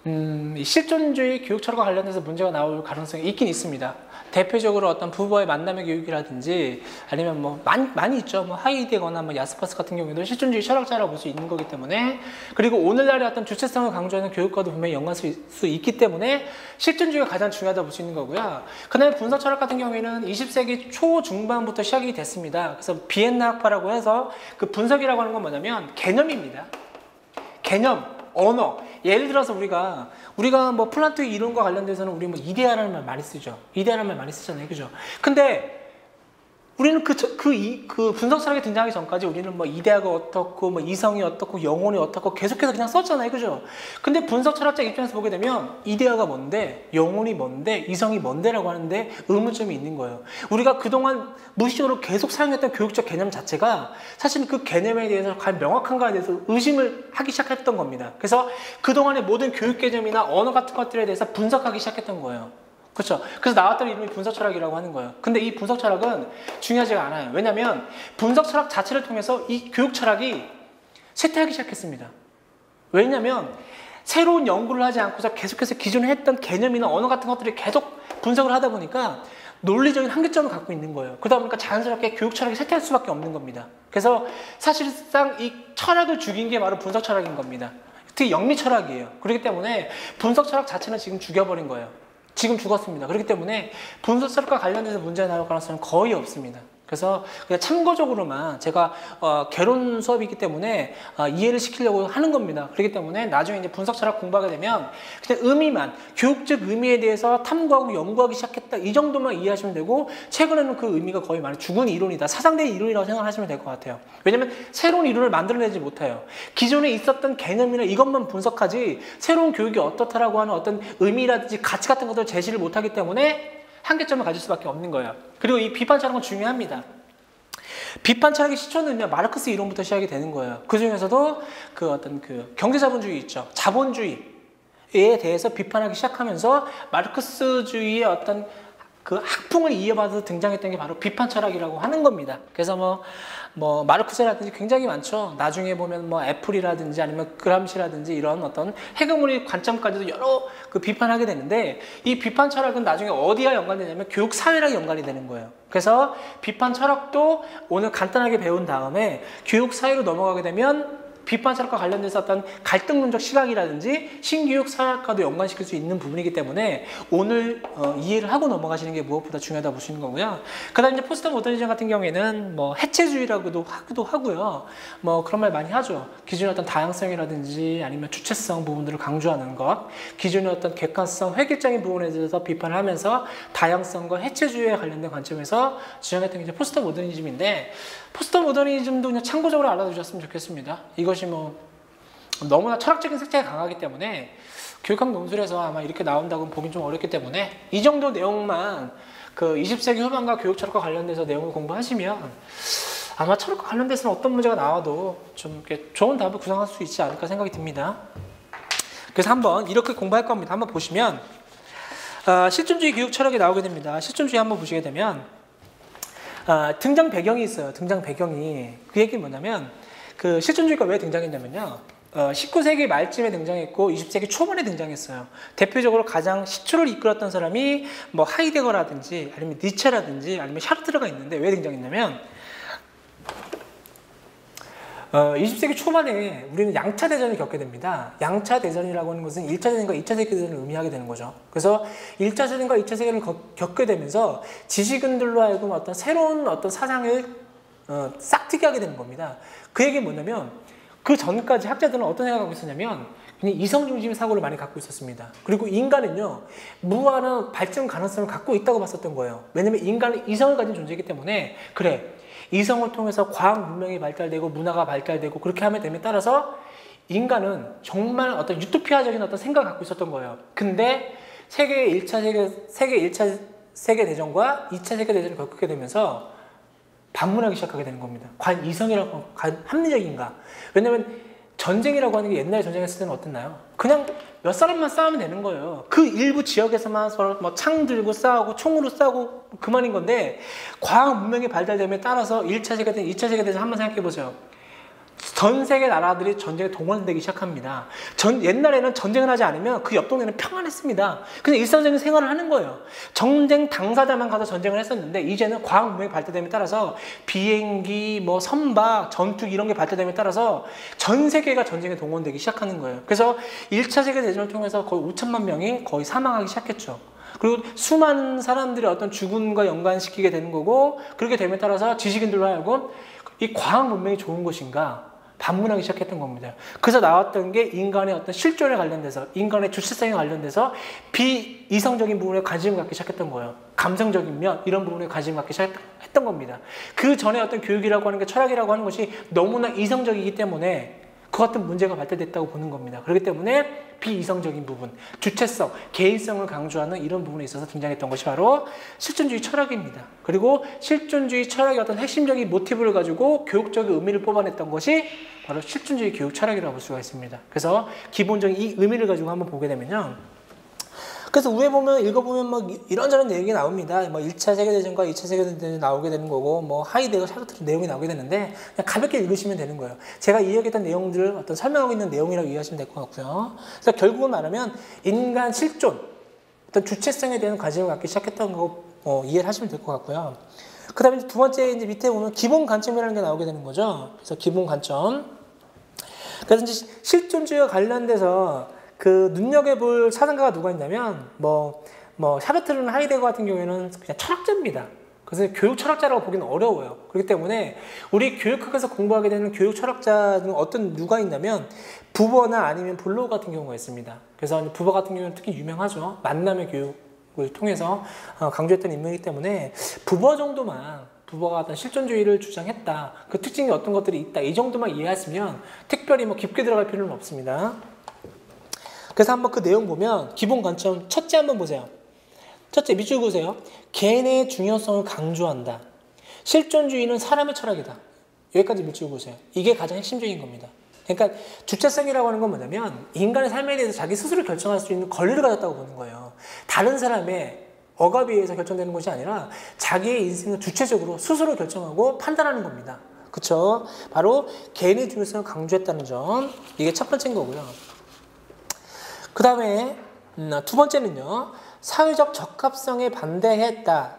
이 실존주의 교육 철학과 관련해서 문제가 나올 가능성이 있긴 있습니다. 대표적으로 어떤 부부와의 만남의 교육이라든지 아니면 뭐 많이 있죠. 뭐 하이데거나 뭐 야스퍼스 같은 경우에도 실존주의 철학자라고 볼 수 있는 거기 때문에, 그리고 오늘날의 어떤 주체성을 강조하는 교육과도 분명히 연관할 수 있기 때문에 실존주의가 가장 중요하다고 볼 수 있는 거고요. 그다음에 분석 철학 같은 경우에는 20세기 초중반부터 시작이 됐습니다. 그래서 비엔나 학파라고 해서 그 분석이라고 하는 건 뭐냐면 개념입니다. 개념, 언어. 예를 들어서 우리가 뭐 플라토의 이론과 관련돼서는 우리 뭐 이데아라는 말 많이 쓰죠. 이데아라는 말 많이 쓰잖아요. 그죠? 근데 우리는 그 분석 철학이 등장하기 전까지 우리는 뭐 이데아가 어떻고, 뭐 이성이 어떻고, 영혼이 어떻고 계속해서 그냥 썼잖아요. 그죠? 근데 분석 철학자 입장에서 보게 되면 이데아가 뭔데, 영혼이 뭔데, 이성이 뭔데라고 하는데 의문점이 있는 거예요. 우리가 그동안 무의식적으로 계속 사용했던 교육적 개념 자체가 사실 그 개념에 대해서 과연 명확한가에 대해서 의심을 하기 시작했던 겁니다. 그래서 그동안의 모든 교육 개념이나 언어 같은 것들에 대해서 분석하기 시작했던 거예요. 그렇죠. 그래서 나왔던 이름이 분석 철학이라고 하는 거예요. 근데 이 분석 철학은 중요하지가 않아요. 왜냐하면 분석 철학 자체를 통해서 이 교육 철학이 쇠퇴하기 시작했습니다. 왜냐하면 새로운 연구를 하지 않고서 계속해서 기존에 했던 개념이나 언어 같은 것들을 계속 분석을 하다 보니까 논리적인 한계점을 갖고 있는 거예요. 그러다 보니까 자연스럽게 교육 철학이 쇠퇴할 수밖에 없는 겁니다. 그래서 사실상 이 철학을 죽인 게 바로 분석 철학인 겁니다. 특히 영리 철학이에요. 그렇기 때문에 분석 철학 자체는 지금 죽여버린 거예요. 지금 죽었습니다. 그렇기 때문에 분석 철학과 관련해서 문제가 나올 가능성은 거의 없습니다. 그래서 그냥 참고적으로만 제가 개론 수업이기 때문에 이해를 시키려고 하는 겁니다. 그렇기 때문에 나중에 이제 분석 철학 공부하게 되면 그냥 의미만, 교육적 의미에 대해서 탐구하고 연구하기 시작했다, 이 정도만 이해하시면 되고, 최근에는 그 의미가 거의 많이 죽은 이론이다, 사상대의 이론이라고 생각하시면 될 것 같아요. 왜냐면 새로운 이론을 만들어내지 못해요. 기존에 있었던 개념이나 이것만 분석하지 새로운 교육이 어떻다라고 하는 어떤 의미라든지 가치 같은 것들을 제시를 못하기 때문에 한계점을 가질 수밖에 없는 거예요. 그리고 이 비판 철학은 중요합니다. 비판 철학의 시초는 마르크스 이론부터 시작이 되는 거예요. 그 중에서도 그 어떤 그 경제자본주의 있죠. 자본주의에 대해서 비판하기 시작하면서 마르크스주의의 어떤 그 학풍을 이어받아서 등장했던 게 바로 비판 철학이라고 하는 겁니다. 그래서 뭐 마르크스라든지 굉장히 많죠. 나중에 보면 뭐 애플이라든지 아니면 그람시라든지 이런 어떤 헤게모니 관점까지도 여러 그 비판하게 되는데, 이 비판 철학은 나중에 어디와 연관되냐면 교육 사회랑 연관이 되는 거예요. 그래서 비판 철학도 오늘 간단하게 배운 다음에 교육 사회로 넘어가게 되면 비판 철학과 관련돼서 어떤 갈등론적 시각이라든지 신교육 사학과도 연관시킬 수 있는 부분이기 때문에 오늘 이해를 하고 넘어가시는 게 무엇보다 중요하다고 보시는 거고요. 그 다음에 이제 포스트 모더니즘 같은 경우에는 뭐 해체주의라고도 하기도 하고요. 뭐 그런 말 많이 하죠. 기존의 어떤 다양성이라든지 아니면 주체성 부분들을 강조하는 것, 기존의 어떤 객관성, 획일적인 부분에 대해서 비판을 하면서 다양성과 해체주의에 관련된 관점에서 지향했던 게 이제 포스트 모더니즘인데, 포스트 모더니즘도 그냥 참고적으로 알아두셨으면 좋겠습니다. 이것이 뭐 너무나 철학적인 색채가 강하기 때문에 교육학 논술에서 아마 이렇게 나온다고 보긴 좀 어렵기 때문에 이 정도 내용만 그 20세기 후반과 교육 철학과 관련돼서 내용을 공부하시면 아마 철학과 관련돼서는 어떤 문제가 나와도 좀 이렇게 좋은 답을 구상할 수 있지 않을까 생각이 듭니다. 그래서 한번 이렇게 공부할 겁니다. 한번 보시면 실존주의 교육 철학이 나오게 됩니다. 실존주의 한번 보시게 되면 등장 배경이 있어요. 등장 배경이. 그 얘기는 뭐냐면 그 실존주의가 왜 등장했냐면요. 19세기 말쯤에 등장했고 20세기 초반에 등장했어요. 대표적으로 가장 시초를 이끌었던 사람이 뭐 하이데거라든지 아니면 니체라든지 아니면 샤르트르가 있는데 왜 등장했냐면 20세기 초반에 우리는 양차 대전을 겪게 됩니다. 양차 대전이라고 하는 것은 1차 대전과 2차 세계대전을 의미하게 되는 거죠. 그래서 1차 세계대전과 2차 세계를 겪게 되면서 지식인들로 하여금 어떤 새로운 어떤 사상을 싹트게 하게 되는 겁니다. 그 얘기는 뭐냐면 그 전까지 학자들은 어떤 생각을 하고 있었냐면 그냥 이성 중심의 사고를 많이 갖고 있었습니다. 그리고 인간은요 무한한 발전 가능성을 갖고 있다고 봤었던 거예요. 왜냐면 인간은 이성을 가진 존재이기 때문에 그래 이성을 통해서 과학 문명이 발달되고 문화가 발달되고 그렇게 하면 됨에 따라서 인간은 정말 어떤 유토피아적인 어떤 생각을 갖고 있었던 거예요. 근데 세계 1차 세계대전과 2차 세계대전을 겪게 되면서 반문하기 시작하게 되는 겁니다. 과연 이성이라고 합리적인가? 왜냐면 전쟁이라고 하는 게 옛날에 전쟁했을 때는 어땠나요? 그냥 몇 사람만 싸우면 되는 거예요. 그 일부 지역에서만 서로 뭐 창 들고 싸우고 총으로 싸우고 그만인 건데 과학 문명이 발달됨에 따라서 1차 세계대전, 2차 세계대전 한번 생각해 보세요. 전 세계 나라들이 전쟁에 동원되기 시작합니다. 옛날에는 전쟁을 하지 않으면 그 옆 동네는 평안했습니다. 그냥 일상적인 생활을 하는 거예요. 전쟁 당사자만 가서 전쟁을 했었는데 이제는 과학 문명이 발달됨에 따라서 비행기, 뭐 선박, 전투기 이런 게 발달됨에 따라서 전 세계가 전쟁에 동원되기 시작하는 거예요. 그래서 1차 세계대전을 통해서 거의 5천만 명이 거의 사망하기 시작했죠. 그리고 수많은 사람들이 어떤 죽음과 연관시키게 되는 거고 그렇게 됨에 따라서 지식인들로 하여금 이 과학 문명이 좋은 것인가 반문하기 시작했던 겁니다. 그래서 나왔던 게 인간의 어떤 실존에 관련돼서 인간의 주체성에 관련돼서 비이성적인 부분에 관심을 갖기 시작했던 거예요. 감성적인 면 이런 부분에 관심을 갖기 시작했던 겁니다. 그 전에 어떤 교육이라고 하는 게 철학이라고 하는 것이 너무나 이성적이기 때문에 그 같은 문제가 발달됐다고 보는 겁니다. 그렇기 때문에 비이성적인 부분, 주체성, 개인성을 강조하는 이런 부분에 있어서 등장했던 것이 바로 실존주의 철학입니다. 그리고 실존주의 철학의 어떤 핵심적인 모티브를 가지고 교육적인 의미를 뽑아냈던 것이 바로 실존주의 교육 철학이라고 볼 수가 있습니다. 그래서 기본적인 이 의미를 가지고 한번 보게 되면요. 그래서 위에 보면 읽어보면 막 이런저런 내용이 나옵니다. 뭐 1차 세계대전과 2차 세계대전이 나오게 되는 거고 뭐 하이데거, 샤르트르 내용이 나오게 되는데 그냥 가볍게 읽으시면 되는 거예요. 제가 이야기했던 내용들을 어떤 설명하고 있는 내용이라고 이해하시면 될 것 같고요. 그래서 결국은 말하면 인간 실존, 어떤 주체성에 대한 관심을 갖기 시작했던 거 이해를 하시면 될 것 같고요. 그 다음에 두 번째 이제 밑에 보면 기본 관점이라는 게 나오게 되는 거죠. 그래서 기본 관점. 그래서 이제 실존주의와 관련돼서 그 눈여겨볼 사상가가 누가 있냐면 뭐 샤르트르나 하이데거 같은 경우에는 그냥 철학자입니다. 그래서 교육 철학자라고 보기는 어려워요. 그렇기 때문에 우리 교육학에서 공부하게 되는 교육 철학자는 어떤 누가 있냐면 부버나 아니면 블로그 같은 경우가 있습니다. 그래서 부버 같은 경우는 특히 유명하죠. 만남의 교육을 통해서 강조했던 인물이기 때문에 부버 정도만 부버가 어떤 실존주의를 주장했다. 그 특징이 어떤 것들이 있다. 이 정도만 이해하시면 특별히 뭐 깊게 들어갈 필요는 없습니다. 그래서 한번 그 내용 보면 기본 관점 첫째 한번 보세요. 첫째 밑줄 보세요. 개인의 중요성을 강조한다. 실존주의는 사람의 철학이다. 여기까지 밑줄 보세요. 이게 가장 핵심적인 겁니다. 그러니까 주체성이라고 하는 건 뭐냐면 인간의 삶에 대해서 자기 스스로 결정할 수 있는 권리를 가졌다고 보는 거예요. 다른 사람의 억압에 의해서 결정되는 것이 아니라 자기의 인생을 주체적으로 스스로 결정하고 판단하는 겁니다. 그렇죠? 바로 개인의 중요성을 강조했다는 점. 이게 첫 번째인 거고요. 그 다음에 두 번째는요. 사회적 적합성에 반대했다.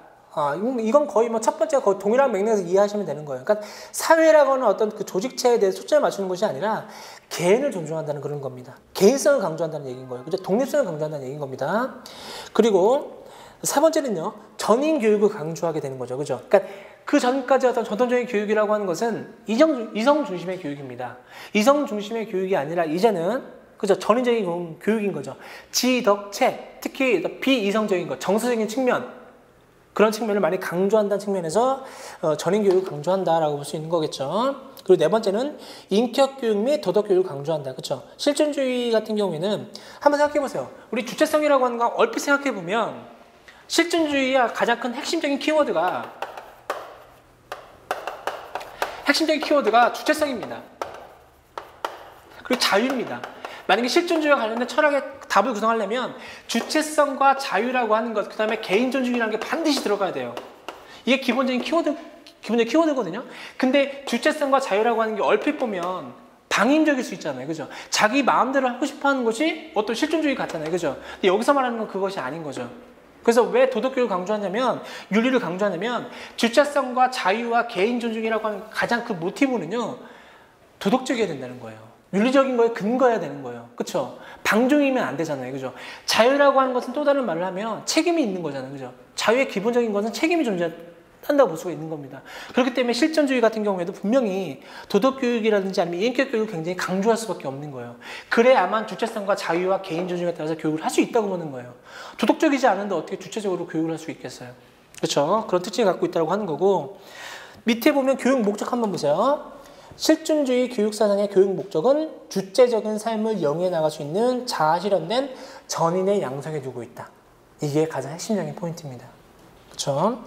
이건 거의 뭐 첫 번째가 거의 동일한 맥락에서 이해하시면 되는 거예요. 그러니까 사회라고 하는 어떤 그 조직체에 대해 초점을 맞추는 것이 아니라 개인을 존중한다는 그런 겁니다. 개인성을 강조한다는 얘기인 거예요. 그죠? 독립성을 강조한다는 얘기인 겁니다. 그리고 세 번째는요. 전인 교육을 강조하게 되는 거죠. 그죠? 그러니까 그 전까지 어떤 전통적인 교육이라고 하는 것은 이성 중심의 교육입니다. 이성 중심의 교육이 아니라 이제는 그죠? 전인적인 교육인 거죠. 지덕체, 특히 비이성적인 것, 정서적인 측면, 그런 측면을 많이 강조한다는 측면에서 전인 교육을 강조한다라고 볼 수 있는 거겠죠. 그리고 네 번째는 인격 교육 및 도덕 교육을 강조한다. 그렇죠? 실존주의 같은 경우에는 한번 생각해 보세요. 우리 주체성이라고 하는 거 얼핏 생각해 보면 실존주의의 가장 큰 핵심적인 키워드가 핵심적인 키워드가 주체성입니다. 그리고 자유입니다. 만약에 실존주의와 관련된 철학의 답을 구성하려면 주체성과 자유라고 하는 것, 그 다음에 개인 존중이라는 게 반드시 들어가야 돼요. 이게 기본적인 키워드거든요. 근데 주체성과 자유라고 하는 게 얼핏 보면 방임적일 수 있잖아요. 그죠? 자기 마음대로 하고 싶어 하는 것이 어떤 실존주의 같잖아요. 그죠? 근데 여기서 말하는 건 그것이 아닌 거죠. 그래서 왜 도덕교육을 강조하냐면, 윤리를 강조하냐면, 주체성과 자유와 개인 존중이라고 하는 가장 그 모티브는요, 도덕적이어야 된다는 거예요. 윤리적인 거에 근거해야 되는 거예요. 그쵸? 방종이면 안 되잖아요. 그죠? 자유라고 하는 것은 또 다른 말을 하면 책임이 있는 거잖아요. 그죠? 자유의 기본적인 것은 책임이 존재한다고 볼 수가 있는 겁니다. 그렇기 때문에 실존주의 같은 경우에도 분명히 도덕교육이라든지 아니면 인격교육을 굉장히 강조할 수밖에 없는 거예요. 그래야만 주체성과 자유와 개인 존중에 따라서 교육을 할 수 있다고 보는 거예요. 도덕적이지 않은데 어떻게 주체적으로 교육을 할 수 있겠어요? 그렇죠? 그런 특징을 갖고 있다고 하는 거고, 밑에 보면 교육 목적 한번 보세요. 실존주의 교육사상의 교육 목적은 주체적인 삶을 영위해 나갈 수 있는 자아 실현된 전인의 양성에 두고 있다. 이게 가장 핵심적인 포인트입니다. 그렇죠?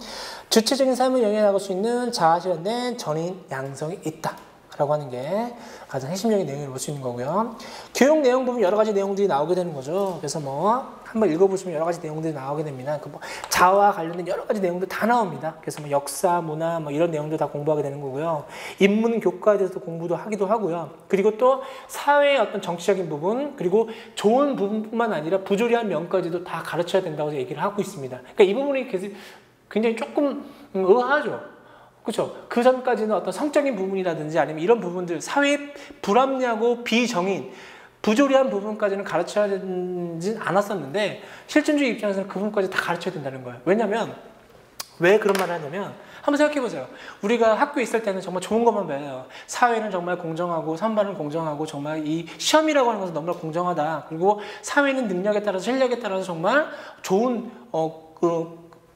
주체적인 삶을 영위해 나갈 수 있는 자아 실현된 전인 양성이 있다. 라고 하는 게 가장 핵심적인 내용을 볼 수 있는 거고요. 교육 내용 보면 여러 가지 내용들이 나오게 되는 거죠. 그래서 뭐 한번 읽어보시면 여러 가지 내용들이 나오게 됩니다. 그 뭐 자아와 관련된 여러 가지 내용들 다 나옵니다. 그래서 뭐 역사, 문화 뭐 이런 내용들 다 공부하게 되는 거고요. 인문 교과에 대해서 공부도 하기도 하고요. 그리고 또 사회의 어떤 정치적인 부분, 그리고 좋은 부분뿐만 아니라 부조리한 면까지도 다 가르쳐야 된다고 얘기를 하고 있습니다. 그러니까 이 부분이 굉장히 조금 의아하죠. 그렇죠. 그 전까지는 어떤 성적인 부분이라든지 아니면 이런 부분들, 사회의 불합리하고 비정인, 부조리한 부분까지는 가르쳐야 되진 않았었는데, 실존주의 입장에서는 그 부분까지 다 가르쳐야 된다는 거예요. 왜냐면, 왜 그런 말을 하냐면, 한번 생각해 보세요. 우리가 학교에 있을 때는 정말 좋은 것만 배워요. 사회는 정말 공정하고, 선발은 공정하고, 정말 이 시험이라고 하는 것은 너무나 공정하다. 그리고 사회는 능력에 따라서, 실력에 따라서 정말 좋은,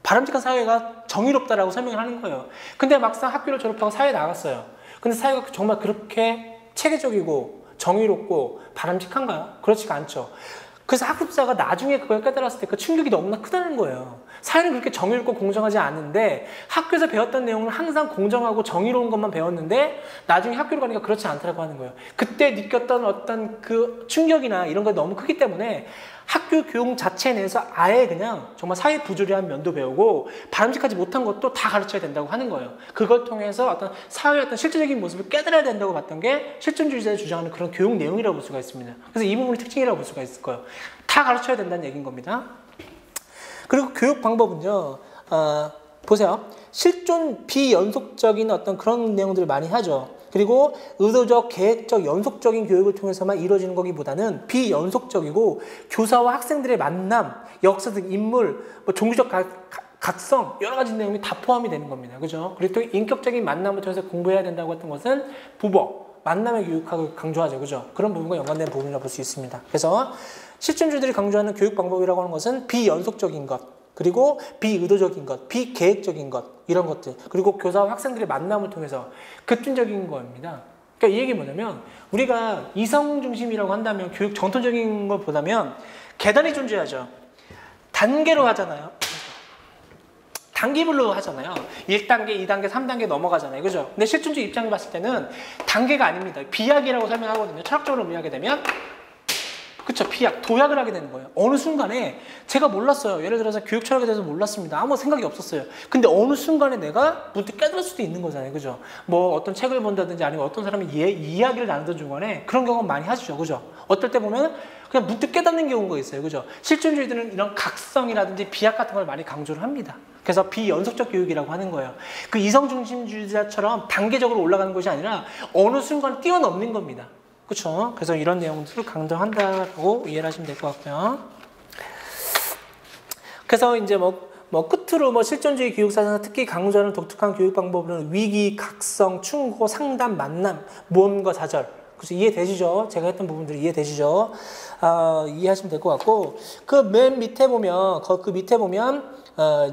바람직한 사회가 정의롭다라고 설명을 하는 거예요. 근데 막상 학교를 졸업하고 사회에 나갔어요. 근데 사회가 정말 그렇게 체계적이고 정의롭고 바람직한가요? 그렇지가 않죠. 그래서 학습자가 나중에 그걸 깨달았을 때 그 충격이 너무나 크다는 거예요. 사회는 그렇게 정의롭고 공정하지 않은데 학교에서 배웠던 내용은 항상 공정하고 정의로운 것만 배웠는데 나중에 학교로 가니까 그렇지 않다고 하는 거예요. 그때 느꼈던 어떤 그 충격이나 이런 게 너무 크기 때문에 학교 교육 자체 내에서 아예 그냥 정말 사회 부조리한 면도 배우고 바람직하지 못한 것도 다 가르쳐야 된다고 하는 거예요. 그걸 통해서 어떤 사회의 어떤 실질적인 모습을 깨달아야 된다고 봤던 게 실존주의자가 주장하는 그런 교육 내용이라고 볼 수가 있습니다. 그래서 이 부분이 특징이라고 볼 수가 있을 거예요. 다 가르쳐야 된다는 얘기인 겁니다. 그리고 교육 방법은요, 보세요. 실존 비연속적인 어떤 그런 내용들을 많이 하죠. 그리고 의도적, 계획적, 연속적인 교육을 통해서만 이루어지는 거기보다는 비연속적이고 교사와 학생들의 만남, 역사 등 인물, 뭐 종교적 각성, 여러 가지 내용이 다 포함이 되는 겁니다. 그죠? 그리고 또 인격적인 만남을 통해서 공부해야 된다고 했던 것은 부버, 만남의 교육학을 강조하죠. 그죠? 그런 부분과 연관된 부분이라고 볼 수 있습니다. 그래서 실존주의들이 강조하는 교육 방법이라고 하는 것은 비연속적인 것, 그리고 비의도적인 것, 비계획적인 것, 이런 것들, 그리고 교사와 학생들의 만남을 통해서 급진적인 겁니다. 그러니까 이 얘기 뭐냐면 우리가 이성 중심이라고 한다면 교육 전통적인 걸 보다면 계단이 존재하죠. 단계로 하잖아요. 단계별로 하잖아요. 1단계, 2단계, 3단계 넘어가잖아요. 그죠? 근데 실존주의 입장을 봤을 때는 단계가 아닙니다. 비약이라고 설명하거든요. 철학적으로 의미하게 되면 그쵸, 비약, 도약을 하게 되는 거예요. 어느 순간에 제가 몰랐어요. 예를 들어서 교육 철학에 대해서 몰랐습니다. 아무 생각이 없었어요. 근데 어느 순간에 내가 문득 깨달을 수도 있는 거잖아요. 그죠? 뭐 어떤 책을 본다든지 아니면 어떤 사람이 이야기를 나누던 중간에 그런 경험 많이 하시죠. 그죠? 어떨 때 보면 그냥 문득 깨닫는 경우가 있어요. 그죠? 실존주의들은 이런 각성이라든지 비약 같은 걸 많이 강조를 합니다. 그래서 비연속적 교육이라고 하는 거예요. 그 이성중심주의자처럼 단계적으로 올라가는 것이 아니라 어느 순간 뛰어넘는 겁니다. 그렇죠? 그래서 이런 내용들을 강조한다고 이해를 하시면 될 것 같고요. 그래서 이제 끝으로 실존주의 교육사상 특히 강조하는 독특한 교육 방법은 위기, 각성, 충고, 상담, 만남, 모험과 좌절. 그래서 이해되시죠? 제가 했던 부분들 이해되시죠? 이해하시면 될 것 같고, 그 맨 밑에 보면,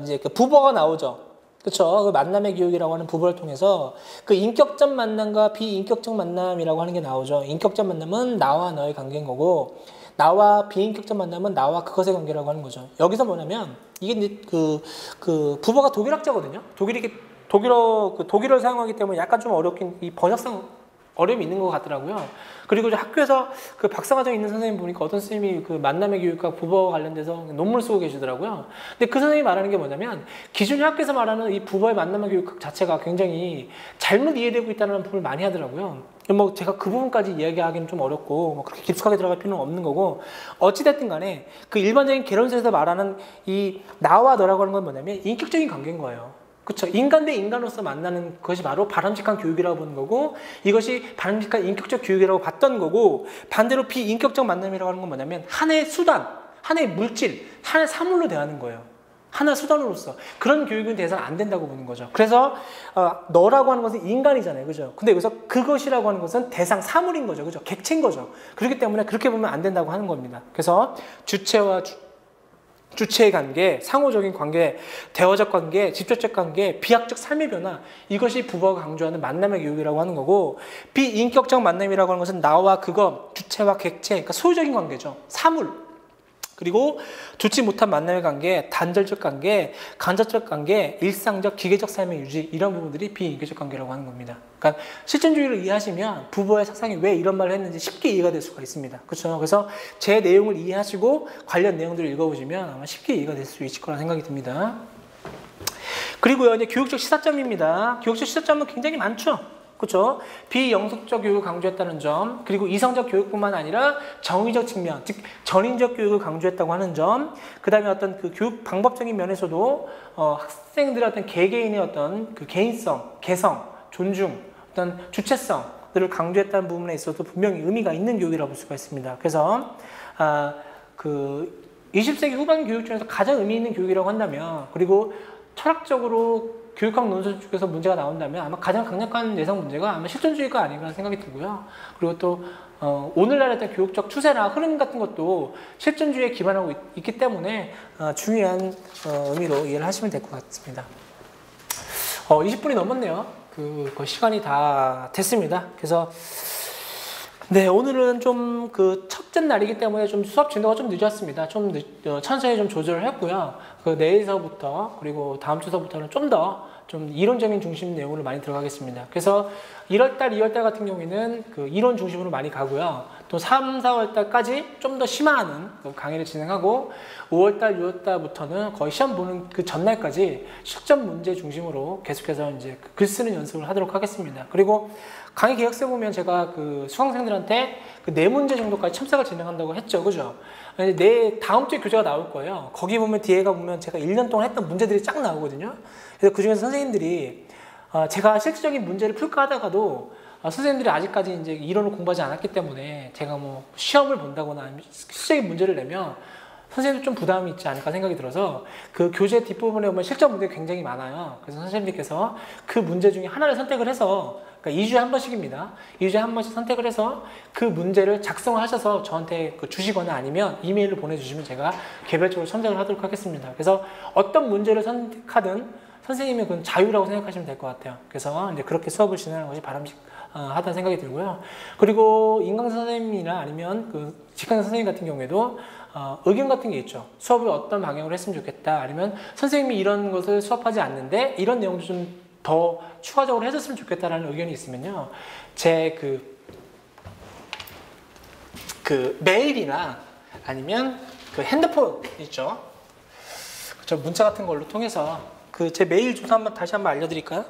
이제 그 부버가 나오죠. 그렇죠. 그 만남의 교육이라고 하는 부분을 통해서 그 인격적 만남과 비인격적 만남이라고 하는 게 나오죠. 인격적 만남은 나와 너의 관계인 거고, 나와 비인격적 만남은 나와 그것의 관계라고 하는 거죠. 여기서 뭐냐면 이게 이제 그 부버가 독일학자거든요. 독일이 독일어를 사용하기 때문에 약간 좀 어렵긴, 이 번역상 어려움이 있는 것 같더라고요. 그리고 이제 학교에서 그 박사과정에 있는 선생님 보니까 어떤 선생님이 그 만남의 교육과 부부와 관련돼서 논문을 쓰고 계시더라고요. 근데 그 선생님이 말하는 게 뭐냐면, 기존의 학교에서 말하는 이 부부의 만남의 교육 자체가 굉장히 잘못 이해되고 있다는 부분을 많이 하더라고요. 뭐 제가 그 부분까지 이야기하기는 좀 어렵고 뭐 그렇게 깊숙하게 들어갈 필요는 없는 거고, 어찌됐든 간에 그 일반적인 개론서에서 말하는 이 나와 너라고 하는 건 뭐냐면 인격적인 관계인 거예요. 그렇죠. 인간 대 인간으로서 만나는 것이 바로 바람직한 교육이라고 보는 거고, 이것이 바람직한 인격적 교육이라고 봤던 거고, 반대로 비인격적 만남이라고 하는 건 뭐냐면 하나의 수단, 하나의 물질, 하나의 사물로 대하는 거예요. 하나의 수단으로서. 그런 교육은 대해서는 안 된다고 보는 거죠. 그래서 너라고 하는 것은 인간이잖아요. 그죠? 근데 여기서 그것이라고 하는 것은 대상, 사물인 거죠. 그죠? 객체인 거죠. 그렇기 때문에 그렇게 보면 안 된다고 하는 겁니다. 그래서 주체와 주체의 관계, 상호적인 관계, 대화적 관계, 직접적 관계, 비약적 삶의 변화, 이것이 부부가 강조하는 만남의 교육이라고 하는 거고, 비인격적 만남이라고 하는 것은 나와 그거, 주체와 객체, 그러니까 소유적인 관계죠. 사물. 그리고 좋지 못한 만남의 관계, 단절적 관계, 간접적 관계, 일상적, 기계적 삶의 유지, 이런 부분들이 비인격적 관계라고 하는 겁니다. 그러니까 실존주의를 이해하시면 부부의 사상이 왜 이런 말을 했는지 쉽게 이해가 될 수가 있습니다. 그렇죠? 그래서 제 내용을 이해하시고 관련 내용들을 읽어보시면 아마 쉽게 이해가 될 수 있을 거라 생각이 듭니다. 그리고요, 이제 교육적 시사점입니다. 교육적 시사점은 굉장히 많죠. 그렇죠? 비영속적 교육을 강조했다는 점, 그리고 이성적 교육뿐만 아니라 정의적 측면, 즉 전인적 교육을 강조했다고 하는 점, 그 다음에 어떤 그 교육 방법적인 면에서도 학생들의 어떤 개개인의 어떤 그 개인성, 개성, 존중, 어떤 주체성들을 강조했다는 부분에 있어서 분명히 의미가 있는 교육이라고 볼 수가 있습니다. 그래서 그 20세기 후반 교육 중에서 가장 의미 있는 교육이라고 한다면, 그리고 철학적으로 교육학 논술 쪽에서 문제가 나온다면 아마 가장 강력한 예상 문제가 아마 실존주의가 아닌가 생각이 들고요. 그리고 또 오늘날의 어떤 교육적 추세나 흐름 같은 것도 실존주의에 기반하고 있기 때문에 중요한 의미로 이해를 하시면 될 것 같습니다. 20분이 넘었네요. 그 시간이 다 됐습니다. 그래서 네, 오늘은 좀 그 첫째 날이기 때문에 좀 수업 진도가 좀 늦었습니다. 천천히 좀 조절을 했고요. 그 내일서부터 그리고 다음 주서부터는 좀 이론적인 중심 내용으로 많이 들어가겠습니다. 그래서 1월달, 2월달 같은 경우에는 그 이론 중심으로 많이 가고요. 또 3, 4월달까지 좀 더 심화하는 강의를 진행하고, 5월달, 6월달부터는 거의 시험 보는 그 전날까지 실전 문제 중심으로 계속해서 이제 글 쓰는 연습을 하도록 하겠습니다. 그리고 강의 계획서 보면 제가 그 수강생들한테 그 4문제 정도까지 첨삭을 진행한다고 했죠. 그죠? 다음 주에 교재가 나올 거예요. 거기 보면 뒤에가 보면 제가 1년 동안 했던 문제들이 쫙 나오거든요. 그래서 그 중에서 선생님들이 제가 실질적인 문제를 풀까 하다가도 선생님들이 아직까지 이제 이론을 공부하지 않았기 때문에 제가 뭐 시험을 본다거나 아니면 실질적인 문제를 내면 선생님도 좀 부담이 있지 않을까 생각이 들어서 그 교재 뒷부분에 보면 실전 문제가 굉장히 많아요. 그래서 선생님께서 그 문제 중에 하나를 선택을 해서, 그러니까 2주에 한 번씩입니다. 2주에 한 번씩 선택을 해서 그 문제를 작성을 하셔서 저한테 주시거나 아니면 이메일로 보내주시면 제가 개별적으로 선택을 하도록 하겠습니다. 그래서 어떤 문제를 선택하든 선생님의 그건 자유라고 생각하시면 될 것 같아요. 그래서 이제 그렇게 수업을 진행하는 것이 바람직하다는 생각이 들고요. 그리고 인강 선생님이나 아니면 그 직강 선생님 같은 경우에도 의견 같은 게 있죠. 수업을 어떤 방향으로 했으면 좋겠다. 아니면 선생님이 이런 것을 수업하지 않는데 이런 내용도 좀 더 추가적으로 해줬으면 좋겠다라는 의견이 있으면요. 제 그 메일이나 아니면 그 핸드폰 있죠. 저 문자 같은 걸로 통해서 그 제 메일 주소 다시 한번 알려드릴까요?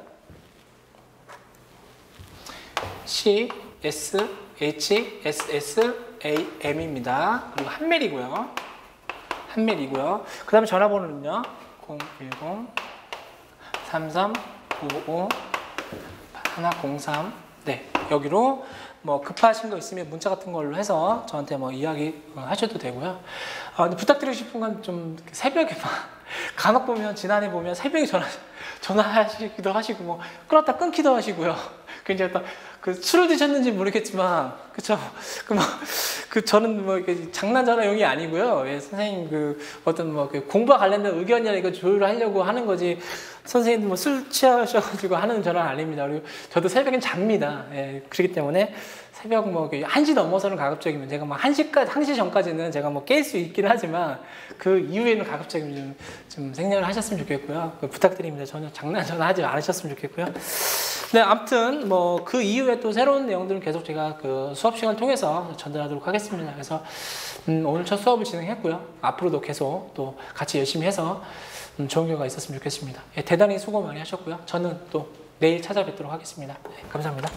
CSHSSAM입니다. 그리고 한메일이고요. 그 다음에 전화번호는요. 010-3355-103. 네, 여기로 뭐 급하신 거 있으면 문자 같은 걸로 해서 저한테 뭐 이야기 하셔도 되고요. 근데 부탁드리고 싶은 건 좀 새벽에 간혹 보면 지난해 보면 새벽에 전화하시기도 하시고 뭐 끊었다 끊기도 하시고요. 굉장히 또 그 술을 드셨는지 모르겠지만, 그쵸? 저는 뭐 이렇게 장난전화용이 아니고요. 예, 선생님 그 어떤 뭐 공부와 관련된 의견이나 이거 조율을 하려고 하는 거지. 선생님도 뭐 술 취하셔가지고 하는 전화는 아닙니다. 그리고 저도 새벽엔 잡니다. 예, 그렇기 때문에 새벽 뭐 1시 넘어서는 가급적이면 제가 뭐 1시 전까지는 제가 뭐 깰 수 있긴 하지만 그 이후에는 가급적이면 좀 생략을 하셨으면 좋겠고요. 부탁드립니다. 전혀 장난전화 하지 않으셨으면 좋겠고요. 네, 아무튼 뭐 그 이후에 또 새로운 내용들은 계속 제가 그 수업 시간을 통해서 전달하도록 하겠습니다. 그래서 오늘 첫 수업을 진행했고요. 앞으로도 계속 또 같이 열심히 해서 좋은 결과가 있었으면 좋겠습니다. 예, 대단히 수고 많이 하셨고요. 저는 또 내일 찾아뵙도록 하겠습니다. 네, 감사합니다.